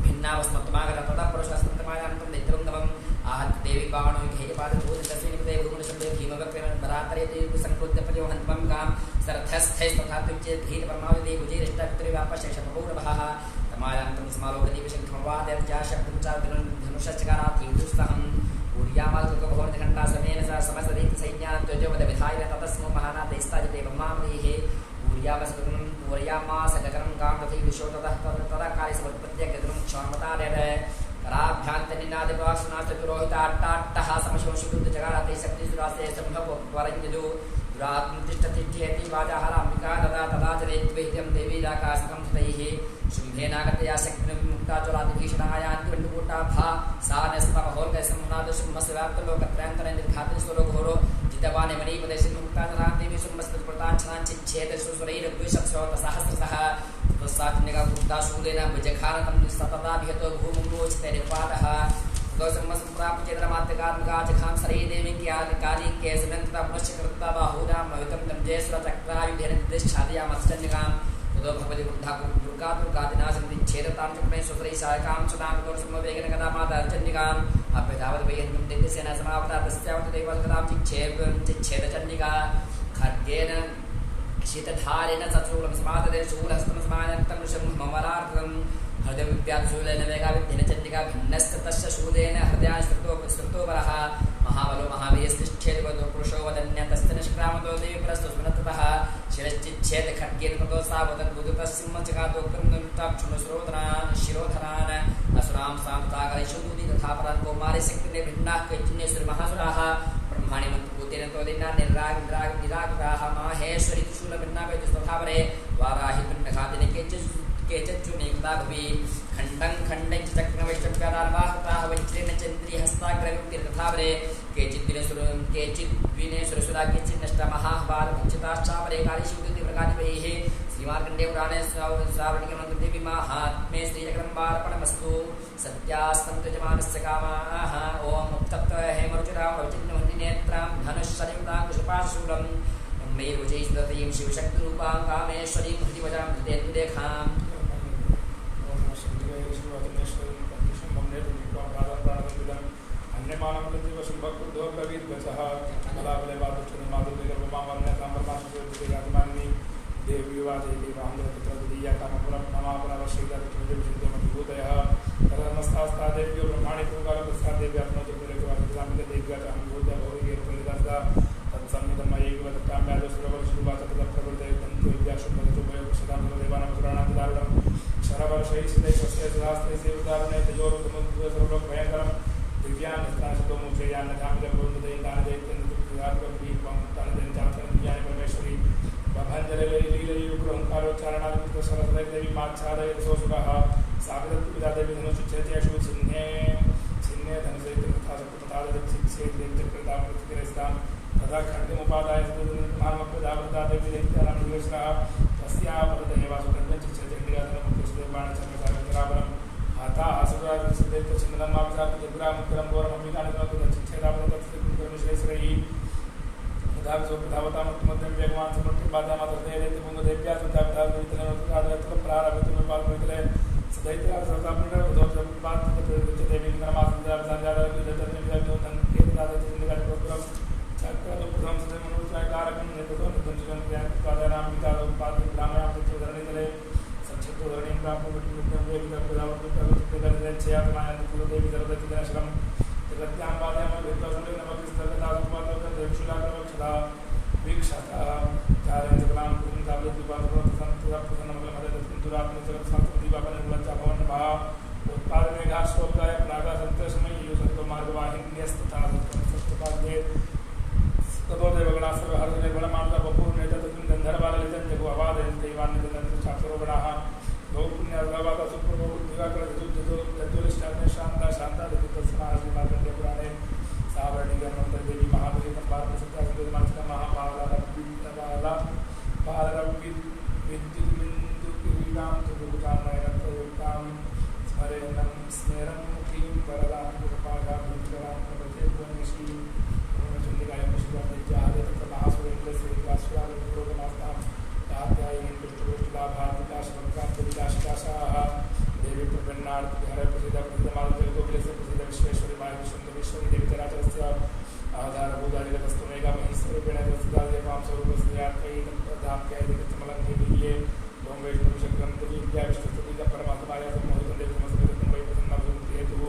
भिन्नावस्मत्मागत तदा पुरुषस्तमायान्तं नेत्रन्दवम् आहत देवी बाणो घेयपाद भूतस्मिन् देव गुणशब्दे भीमवक्रेण बरातरे देवी संकृत्य प्रयोहन्तमं गां सरथस्थै तथा तुच्चे धीर परमावदे गुजिरिष्टत्रिवापशेषपौरभः तमायान्तं समालोकने विशङ्खमवादयत्या शब्दं च धनुषचकारात् युद्धस्तहम् ऊर्यामाल्कभवनघण्टा समेन स समस्तरीत सैन्यान् त्वजवद विधाय ततस्मो महानाथैस्ताजते ब्रह्मामृहे ऊर्यावसगुणं ऊर्यामासगगनं गां तथै विशोततः तदा कार्यसमुत्पत्त्यगगनं क्षमतारेण कराभ्यान्तनिनादिवासनाचतुरोहिताट्टाट्टः समशोषुद्धजगाराते शक्तिसुरासे सम्भववरञ्जदो दुरात्मतिष्ठतिष्ठेति वाजाहाराम्बिका तदा तदा च देत्वेद्यं देवीराकाशकं तैः शुम्भेनागतया शक्तिमुक्ता चोरादिभीषणायान्तिवण्डुकूटाभा सा नस्पमहोर्गसम्मुनादशुम्मस्व्याप्तलोकत्रयान्तरे निर्घातनि स्वरोघोरो जितवाने मणिपदेशिन्मुक्ता तदान्तिवि शुम्मस्तत्प्रताच्छनाञ्चिच्छेदशुसुरैरद्विषत्सहस्रशः तस्सात्निकाभुक्ताशूलेन भुजखानतं सतताभिहतो भूमुलोचिते निर्वादः गौसम्मसम्प्राप्यचेन्द्रमात्यकात्मकाचखां सरे देवी काली केसनन्तता पुनश्च कृत्वा बाहुदां मवितं दम्जेश्वरचक्रायुधेन निर्दिच्छादयामश्चन्यकां ततो भगवति बुद्धा दुर्गादिनाशन्तिच्छेदतां चक्रे स्वसरै सायकां सदां गौरसम्मवेगेन कदा मातार्चन्यकाम् अभ्यधावत् वैहन्तं दिव्यसेना समावता तस्यावत् देवकदां चिच्छेदचन्यका खड्गेन शीतधारेण सत्सूलं समाददेन शूलहस्तं समानन्तं शम्भमरार्थं हृदयविद्याशूलेन वेगाविद्येन चण्डिका भिन्नस्ततश्च शूलेन हृदयाश्रुतोपरः महाबलो महावीरस्तिष्ठेद्वदो पुरुषो वदन्य तस्य निष्क्रामतो देवी परस्तु स्मरतः शिरश्चिच्छेद खड्गेन ततो सा वदद्बुधुतस्सिंहचकादोक्तं शिरोधरान् असुरां सान्ताकलैषुदूति तथा परान् कौमारे शक्तिने भिन्नाः कैचिन्येश्वरमहासुराः ब्रह्माणि मन्त्रभूतेन तोदिना निरागिताः माहेश्वरी त्रिशूलभिन्नापरे वाराहि पिण्डघातिनि केचिच्चुनियुक्ता भुवि खण्डं खण्डं च चक्रवैश्चक्रादार्वाहताः वज्रेण चन्द्रीहस्ताग्रयुक्तिर्तथापरे केचिद्विनेश्वरसुरा केचिन्नष्टमहाबालवञ्चिताश्चापरे कालीशूदिप्रकादिवैः श्रीमार्कण्डेय पुराणे श्रावणिकमन्त्रदेवी माहात्म्ये श्रीजगदम्बार्पणमस्तु सत्यास्तन्तु यजमानस्य कामाः ॐ उत्तप्त हेमरुचिरां वैचिन्यवह्निनेत्रां धनुश्शरीं कुशपाशूलं मेरुजैस्ततीं शिवशक्तिरूपां कामेश्वरीं हृदिवजां हृदयेन्दुलेखाम् देवी माच्छादय सोसुरः सावित्री देवी धनुष मापसाप त्रिपुराम उत्तरम गौरम अम्बिकान तो दक्षिणेदाम तत्सर्वश्रेयी दाव सो प्रधावता मध्यम वेगवान समर्थ बाधा माता देव पुंग देव्या सुधाव दाव वितले नोतकाद प्रारंभ में पाल वितले सदैत्य सरदापुर उद्धव बात देवी नमाज संध्या संध्या विदर्भ विदर्भ तन के दादा जिंदगी प्रोग्राम चक्र तो प्रथम से मनोचाय कारकम ने तो निधन ज्ञान का नाम पिता उत्पाद ब्राह्मण आप तो धरने चले संक्षिप्त धरने प्राप्त विद्युत वे विदर्भ प्रधान तो कर छया माया तो देवी दरद की आश्रम जगत्याम बाधे हम विद्युत संदेह नमक इस तरह का उत्पाद कर देवशिला का छला वीक्षता चारण जगलाम कुंज काबले विवाद को संतुरा प्रधान नमक मदद संतुरा अपने जगत संतति बाबा ने गुलाचा भवन भाव उत्पाद में घास रोगाय प्रागा संत समय यो संतो मार्ग वाहिनी न्यस्त था सत्यपाद दे ततो देवगणा सर्व हरने गुणमानता बपूर नेता तुम गंधर्वाला लेजन जगो आवाद है देवान ने जन छात्रों गणाहा लोक पुण्य अल्लाहवादा सुप्रभु दिवाकर जतुलिष्ठाने शांता शांता दत्तसना आदि मार्ग पुराणे सावरणी गणमंत्र देवी महादेवी तंबार सत्या सुंदर मानसिका महापाला रब्बितवाला पारब्बि विद्युत बिंदु क्रीडाम तुगुकाम नयनतयुक्ताम स्मरेणम स्मेरम मुखीं वरदां कृपागा भूतराम प्रभते पुण्यश्री चंडिकाय पुष्पम नित्यादि तत्र महासुरेन्द्र श्री वासुराल पुरोगमास्ताम तात्यायिनी पुष्टपुष्टलाभादिकाश वक्रांत विकाशकाशाः देवी प्रपन्नार्थ हरे प्रसिद्ध प्रसिद्धमाल जगतोपलेश प्रसिद्ध विश्वेश्वरी माया विष्णुदेश्वरी देवी चराचरस्य आधारभूतादिगतस्तुमेका महेश्वरूपेण प्रसिद्धादेवां स्वरूपस्यात्यै तत्प्रधाप्याय जगत्कमलं देवीये ओं वैष्णवशक्रं देवी विद्या विष्णुस्तुतिका परमात्माया सम्मोहितं देवी समस्तगतं वै प्रसन्नाभूति हेतुः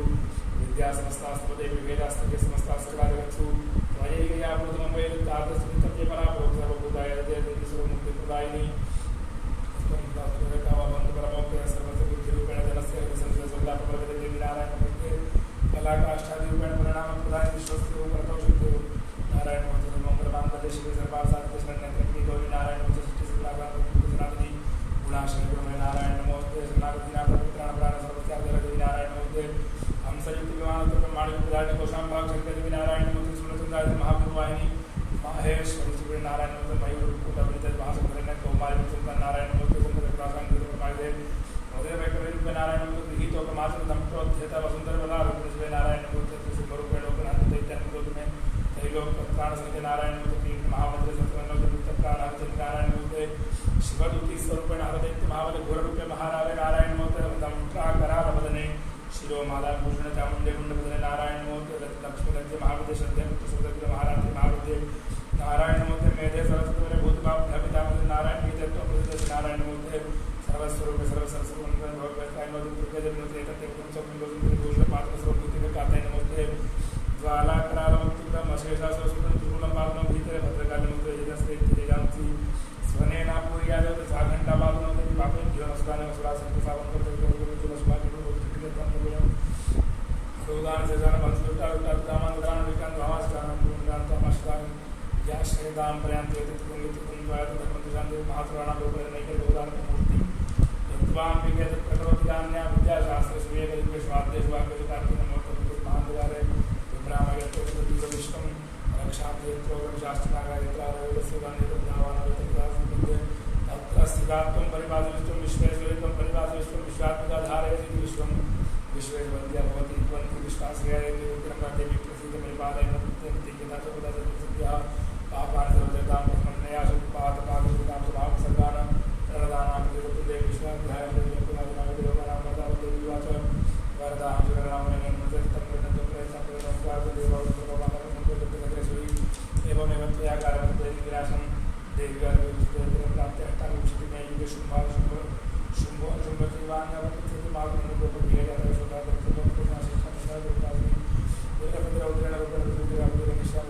विद्या समस्तास्तु देवी वेदास्तके समस्तास्तकागच्छु त्वयैकया प्रथमं वै तादृशं परा सर्वभूताय देवी सर्वमुक्तिप्रदायिनी कलाकाष्ठादिरूपेण परिणाम प्रदान विश्वस्य उपरतो शक्ति नारायण मंत्र मंगल मांगल्य शिव सर्वार साधक शरण्य गौरी नारायण मंत्र सृष्टि सदाका सनातनी गुणाश्रय ब्रह्म नारायण नमोस्ते सनातनी नाथ प्राण प्राण सर्वत्याग देवी नारायण नमोस्ते हम संयुक्त विमान तो ब्रह्मांड प्रदान कोशाम भाग शंकर देवी नारायण नमोस्ते सुनचंद्राय महाप्रभु वाहिनी महेश्वरी शिव नारायण नमोस्ते मयूर कुटा विदित महासंकरण्य कौमारी चिंतन नारायण नमोस्ते संत प्रासांग देव प्रमादेव मधुर वैकल्पिक नारायण नमोस्ते हितो कमाचन दंप्रोध्यता वसुंधर बला रूप नारायण नमोस्ते सिमरूपेण लोकनाथ दैत्यन नमोस्ते में त्रैलोक प्राण सहित नारायण नमोस्ते महामंत्र सत्संग नमोस्ते प्राण हरि नारायण नमोस्ते शिवदूती स्वरूपेण हरदैत्य महाबल घोर रूपे महारावे नारायण नमोस्ते दंप्रा कराल बदने शिरो माला भूषण चामुंडे मुंड बदने नारायण नमोस्ते लक्ष्मी लज्जे महाविद्य श्रद्धे सुभद्र महाराज महाविद्य नारायण नमोस्ते मेधे सरस्वती भूत बाप धविता नारायण विद्यत्व प्रसिद्ध नारायण नमोस्ते सर्वस्वरूप सर्वसर्वस्व भगवत नमोस्ते दुर्गे नमोस्ते तत्व सब भूषण पात्र सर्वभूति काते नमोस्ते ज्वाला करालमुक्तिकम अशेषा सरस्वती त्रिगुणम पावनम भीतरे भद्रकाली नमोस्ते यजस्ते तेजांति स्वनेना पूर्यादव साघंटा बादनो देवी पापे जीवनस्ताने सुरासंत सावन करते सुभाग्य रोगान से जान मंत्रुटा दामान दान विकान भावास कान गुणगान तमस्कार या श्रीदाम पर्यंत तितकुंगित कुंवाद धर्मदुशान देव महापुराण लोकरे नैके रोगान मूर्ति यत्वाम विवेद प्रकरोति दान्या विद्या शास्त्र सुवेद विश्वाद्य स्वागत कार्तिक नमोस्तु महाद्वारे ब्रह्मगे तो विष्णु रक्षा देवों शास्त्र नागायत्रा रविस्य गाने दावान विद्या तत्र स्थितात्म परिभाषितम विश्वेश्वरितम परिभाषितम विश्वात्मका धारयति विश्वम विश्वेश्वरद्या भवति त्वन्ति विश्वासयाय विक्रम देवी प्रसिद्ध परिपालय नमस्ते केता च पदा सत्या पापान सर्वजतां ब्रह्मण्या सुपात पादुकां स्वभाव सर्गान प्रणदानां देवते विश्वाध्याय देवपुराणां देवनां पदा देवी वाच वरदां जगन्नाम नमस्ते तत्प्रदं प्रयत्नं नमस्कार देवो सर्वमानव संतोषितग्रेश्वरी एवमेव त्वया कारं देवी विरासं देव्या विष्णुदेव प्राप्त अष्टाविंशति में युग शुंभा शुंभो शुंभतिवान्यवति मार्गं को दिया जाता है सोता दर्शनों को नाशिका निष्ठा देवता दुर्गा रुद्र रुद्र रुद्र निष्ठा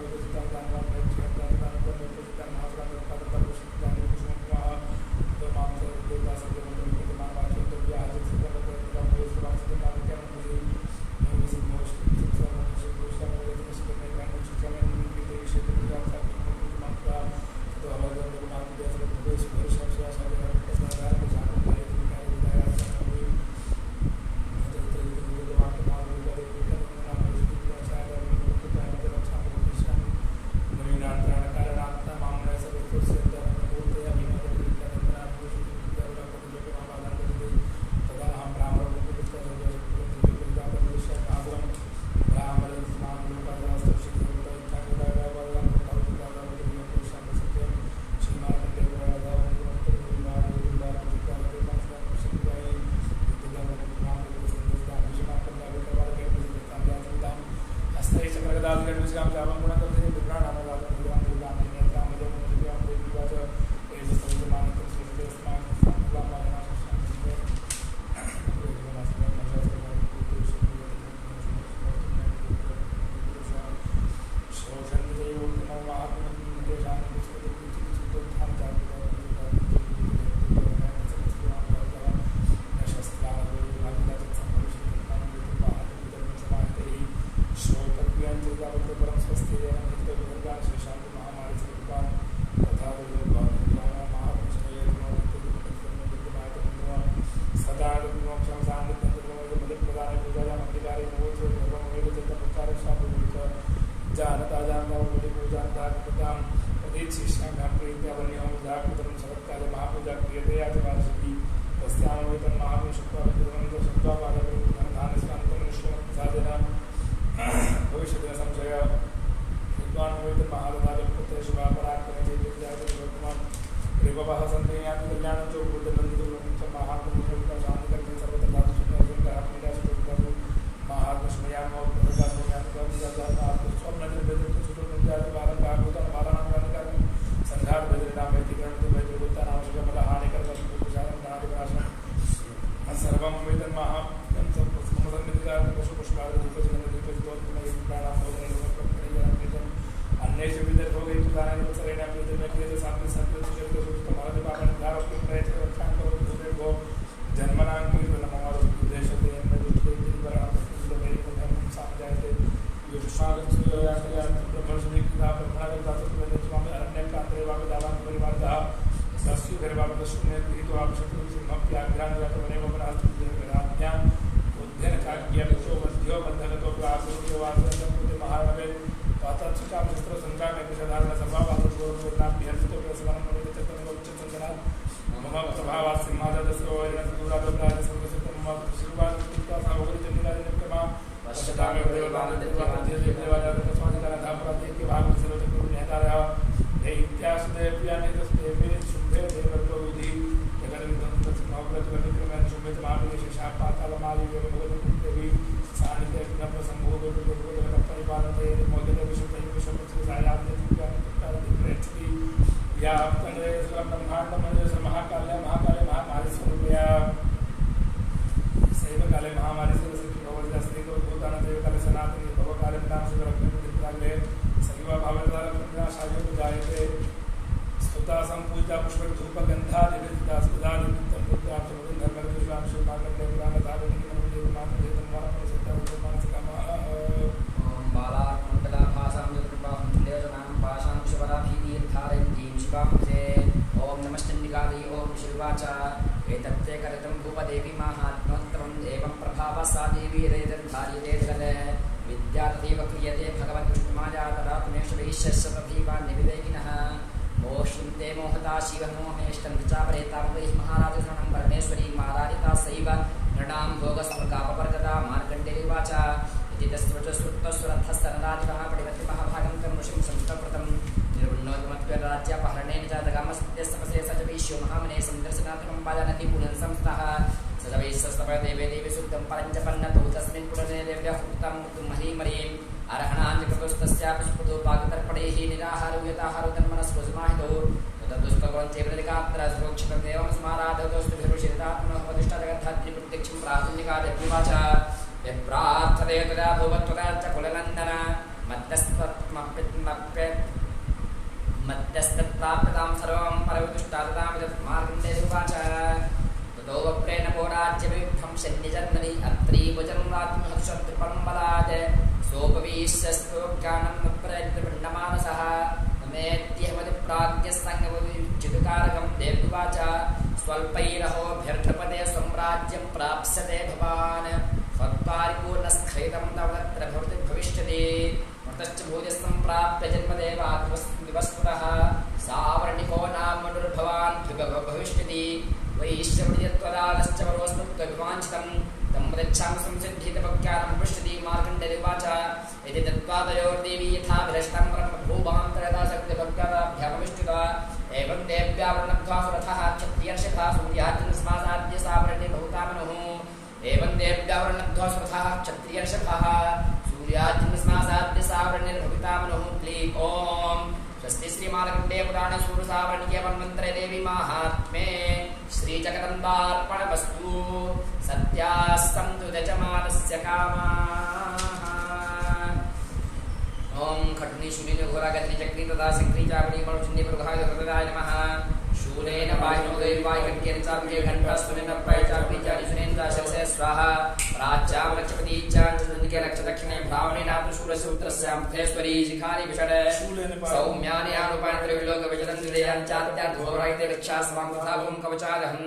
एवं देव्यावरणध्वसुरथः क्षत्रियर्षभः सूर्याज्ञस्मासाद्य सावरणे पितामहः क्लीं ओम स्वस्ति श्री मार्कण्डेय पुराण सूरसावर्णिके मन्वन्तरे देवी महात्म्ये श्री जगदम्बार्पणमस्तु सत्यास्तन्तु यजमानस्य कामाः ओम खट्नि शूलिनि घोरागत्नि चक्री तथा सक्री चावड़ी मणुचिन्नि प्रभाय प्रदाय नमः शूलेन वायुदे वायुकट्येन चापके घण्टास्तुनेन प्रायचापि चारिसुनेन दाशरसे स्वाहा प्राच्यां लक्ष्मती चान्दनिके लक्षदक्षिणे भावने नापशूलसूत्रस्याम्थेश्वरी शिखानि विषड सौम्यानि आनुपान्तरविलोक विचरन् हृदयाञ्चात्याद्घोरायते रक्षास्वां तथा भूं कवचादहं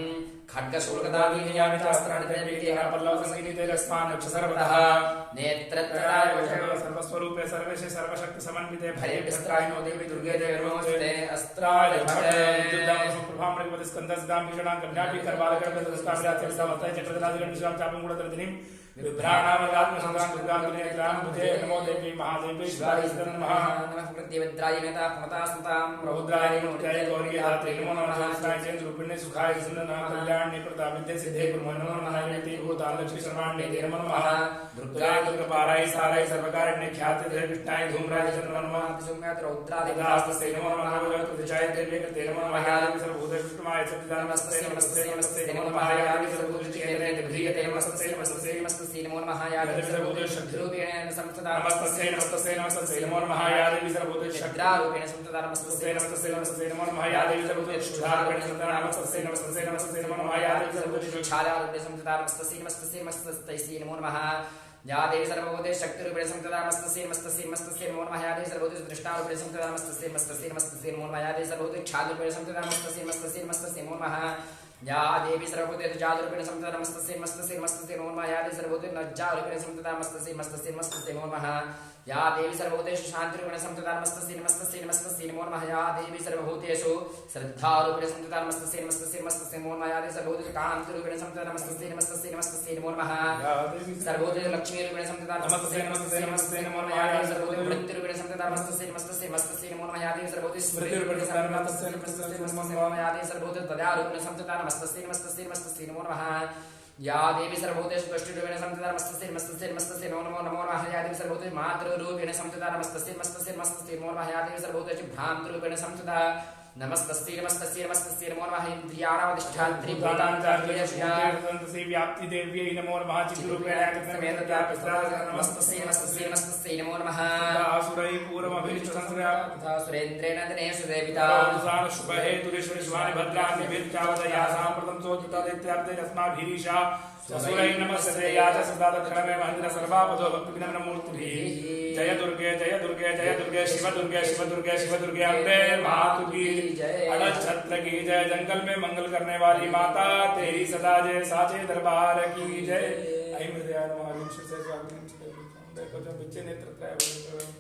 खड्गशूलकदादीनि चास्त्राणि तेन पल्लव संगीते रस्मान् रक्ष सर्वतः नेत्रत्राय सर्वस्वरूपे सर्वेशे सर्वशक्ति समन्विते भये विस्त्रायनो देवी दुर्गे देवी नमोस्तुते अस्त्राय भटे प्रभां मृगवति स्कन्दस्दां भीषणां कन्यापि करबालकर्पदस्तामिरात्य समस्तय चक्रधरादिगण विश्राम चापं गुणतरदिनीं विभ्राणामगात्म संग्राम दुर्गांगने ग्राम बुधे नमो देवी महादेवी शिवाय नमः नमः प्रत्यवद्राय नेता प्रमता संतां प्रभुद्राय नमो जय गौरी दाते नमो नमः संस्थाय चंद्र रूपिणे सुखाय सुंदर कल्याण प्रताप विद्या सिद्धे गुरु नमो नमः नमः भूताल लक्ष्मी शर्माण्ये नमो नमः दुर्गाय दुर्गपाराय साराय सर्वकारिण्ये ख्याते देव कृष्णाय धूमराय नमो नमः सुम्यात रौद्रादि दास्तस्ते नमो नमः भगवते देवी कृते नमो नमः यादेवी सर्वभूत विष्णुमाय सच्चिदानमस्ते नमस्ते नमस्ते नमो नमः यादेवी सर्वभूत चिकेतने ध्रियते नमस्ते नमस्ते नमस्ते नमो नमः यादेवी सर्वभूत शक्तिरूपेण संस्थिता नमस्ते नमस्ते नमस्ते नमो नमः यादेवी सर्वभूत शक्तिरूपेण संस्थिता नमस्ते नमस्ते नमस्ते नमो नमः यादेवी सर्वभूत शुद्धारूपेण संस्थिता नमस्ते नमस्ते नमस्ते नमो नमः यादेवी सर्वभूत छायारूपेण संस्थिता नमस्ते नमस्ते नमस्ते नमो नमः या देवी सर्वभूते शक्तिरूपेण संस्थिता नमस्ते नमस्ते नमो नमः या देवी सर्वभूते दृष्टारूपेण संस्थिता नमस्ते नमस्ते नमो नमः या देवी सर्वभूते छायारूपेण संस्थिता नमस्ते नमस्ते नमो नमः या देवी सर्वभूते जादरूपेण संस्थिता नमस्ते नमो नमः या देवी सर्वभूते नज्जारूपेण संस्थिता नमस्ते नमो नमः या देवी सर्वभूतेषु शान्तिरूपेण संस्थिता नमस्ते नमो नमः या देवी सर्वभूतेषु श्रद्धारूपेण संस्थिता नमस्ते नमो नमः या देवी सर्वभूतेषु कान्तिरूपेण संस्थिता नमस्ते नमो नमः सर्वभूतेषु लक्ष्मीरूपेण संस्थिता नमस्ते नमो नमः या देवी सर्वभूतेषु वृत्तिरूपेण संस्थिता नमस्ते नमो नमः या देवी सर्वभूतेषु स्मृतिरूपेण संस्थिता नमस्ते नमो नमः या देवी सर्वभूतेषु दयारूपेण संस्थिता नमस्ते नमो नमः या देवी सर्वभूतेषु तुष्टिरूपेण संस्थिता नमस्ते नमो नमः या देवी सर्वभूतेषु मातृरूपेण संस्थिता नमस्ते नमो नमः या देवी सर्वभूतेषु भ्रातृरूपेण संस्थिता नमस्ते नमो नमः इंद्रियाणावधिष्ठात्री भूतांचार्यस्य व्याप्ति देव्यै नमो नमः चित्रूपेण नमस्ते नमो नमः असुरै पूर्वमभिष्टसंस्रया तथा सुरेन्द्रेण दिनेषु देविता शुभहेतुरेश्वरि शिवानि भद्राणि भिर्चावदयासां प्रथम सोचितादित्याब्दे अस्माभिरीशा असुरै नमस्ते या च सदा दक्षिणमे महेन्द्र सर्वापदो भक्तिविनम्र मूर्तिभिः जय दुर्गे जय दुर्गे जय दुर्गे शिव दुर्गे शिव दुर्गे शिव दुर्गे अम्बे मातु की अड़स छत्र की जय जंगल में मंगल करने वाली माता तेरी सदा जय साचे दरबार की जय ऐ मृदया नमः विंशति से स्वागतम देखो जो बच्चे नेत्र त्रय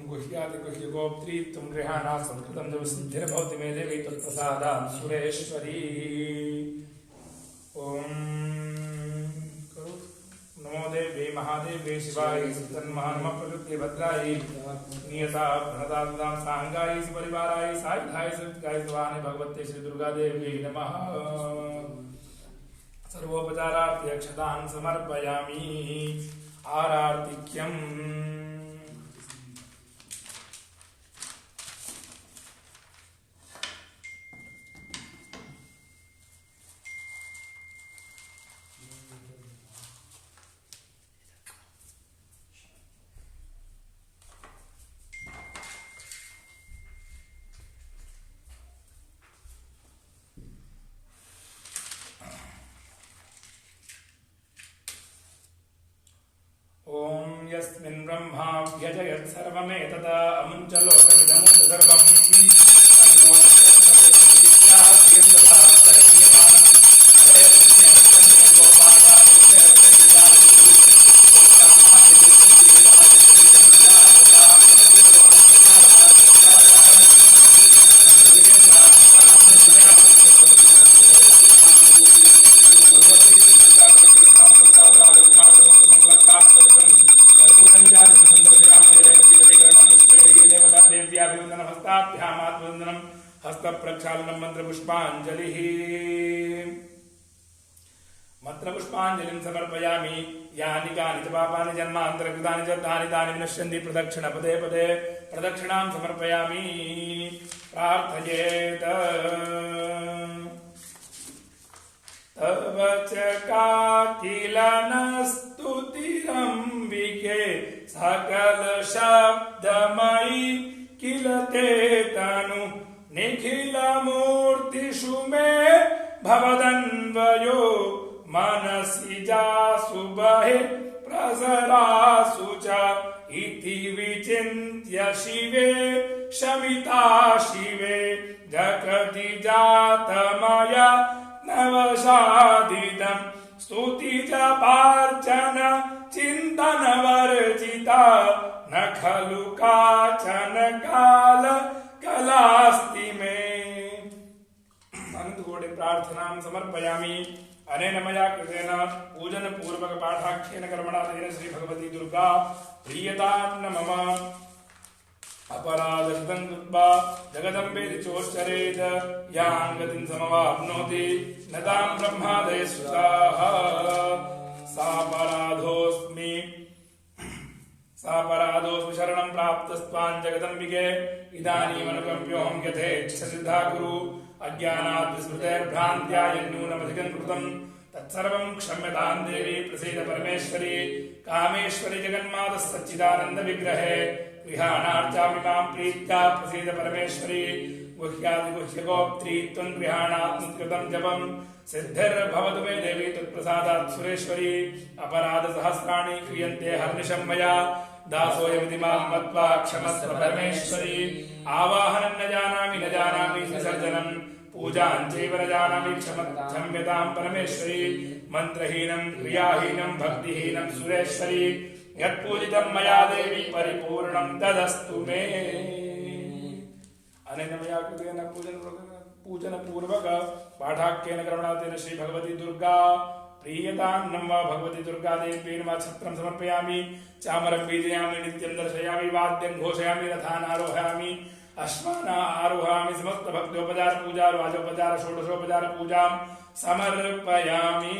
गुह्यादिगुह्यगोप्त्री तुम गृहाणा संस्कृतं जब सिद्धिर्भवति मे देवी तत्प्रसादात् सुरेश्वरी। ओम नमो देवी महादेवी शिवाय तन्महानम प्रकृति भद्राय नियता प्रणदादां सांगाय परिवाराय सायुधाय सत्काय स्वाहाय भगवते श्री दुर्गा देवी नमः। सर्वोपचारार्थ अक्षतां समर्पयामि। आरार्तिक्यम् ओम यस्मिन् ब्रह्मा व्यजयत् सर्वमेतत् अमुञ्च लोकमिदमुञ्च सर्वम् तन्नो देव्याभिवन्दनम् हस्त प्रक्षालनम् मंत्र पुष्पांजलिः। मंत्र पुष्पांजलिं समर्पयामि। यानि कानि च पापानि जन्मान्तरकृतानि च तानि तानि विनश्यन्ति प्रदक्षिण पदे पदे प्रदक्षिणां समर्पयामि। प्रार्थयेत् तव च काकिलनस्तुतिरम्बिके सकल शब्दमयि किल ते तनु निखिल मूर्तिषु मे भवदन्वयो मनसि जासु बहि प्रसरासु च इति विचिन्त्य शिवे शमिता शिवे जगति जातमया नवशादितं स्तुति जपार्चन चिंतन वर्जिता न खलु काचन काल कलास्ति मे। अनन्तकोटि प्रार्थनां समर्पयामि। अनेन मया कृतेन पूजन पूर्वक पाठाख्येन कर्मणा तेन श्री भगवती दुर्गा प्रीयतां न मम अपराधं कृत्वा जगदम्बेति चोच्चरेत् यां गतिं समवाप्नोति न तां ब्रह्मादय सुताः सापराधोऽस्मि शरणं प्राप्तस्त्वां जगदम्बिके इदानीमनुकम्प्योऽहं यथेच्छसिद्धा कुरु। अज्ञानात् विस्मृतेर्भ्रान्त्या यन्नूनमधिकं कृतं तत्सर्वं क्षम्यतां देवी प्रसीद परमेश्वरी। कामेश्वरी जगन्मातः सच्चिदानन्द विग्रहे गृहाणार्चामि मां प्रीत्या प्रसीद परमेश्वरी। गुह्यादिगुह्यगोप्त्री त्वं गृहाणात्मकृतं जपं सिद्धिर्भवतु मे देवी त्वत्प्रसादात् सुरेश्वरी। अपराधसहस्राणि क्रियन्ते हर्निशं मया दासोऽयमिति मां मत्वा क्षमस्व परमेश्वरी। आवाहनं न जानामि विसर्जनं पूजां चैव न जानामि क्षम्यतां परमेश्वरी। मन्त्रहीनं क्रियाहीनं भक्तिहीनं सुरेश्वरी। यत्पूजितं मया देवी परिपूर्णं तदस्तु मे। अनेन मया कृतेन पूजन पूर्वक पाठाख्येन कर्मणा तेन श्री भगवती दुर्गा प्रीयतां नमः। भगवती दुर्गा देवी नमः। छत्रं समर्पयामि। चामरं बीजयामि। नित्यं दर्शयामि। वाद्यं घोषयामि। रथान् आरोहयामि। अश्वान् आरोहयामि। समस्त भक्तोपचार पूजा राजोपचार षोडशोपचार पूजां समर्पयामि।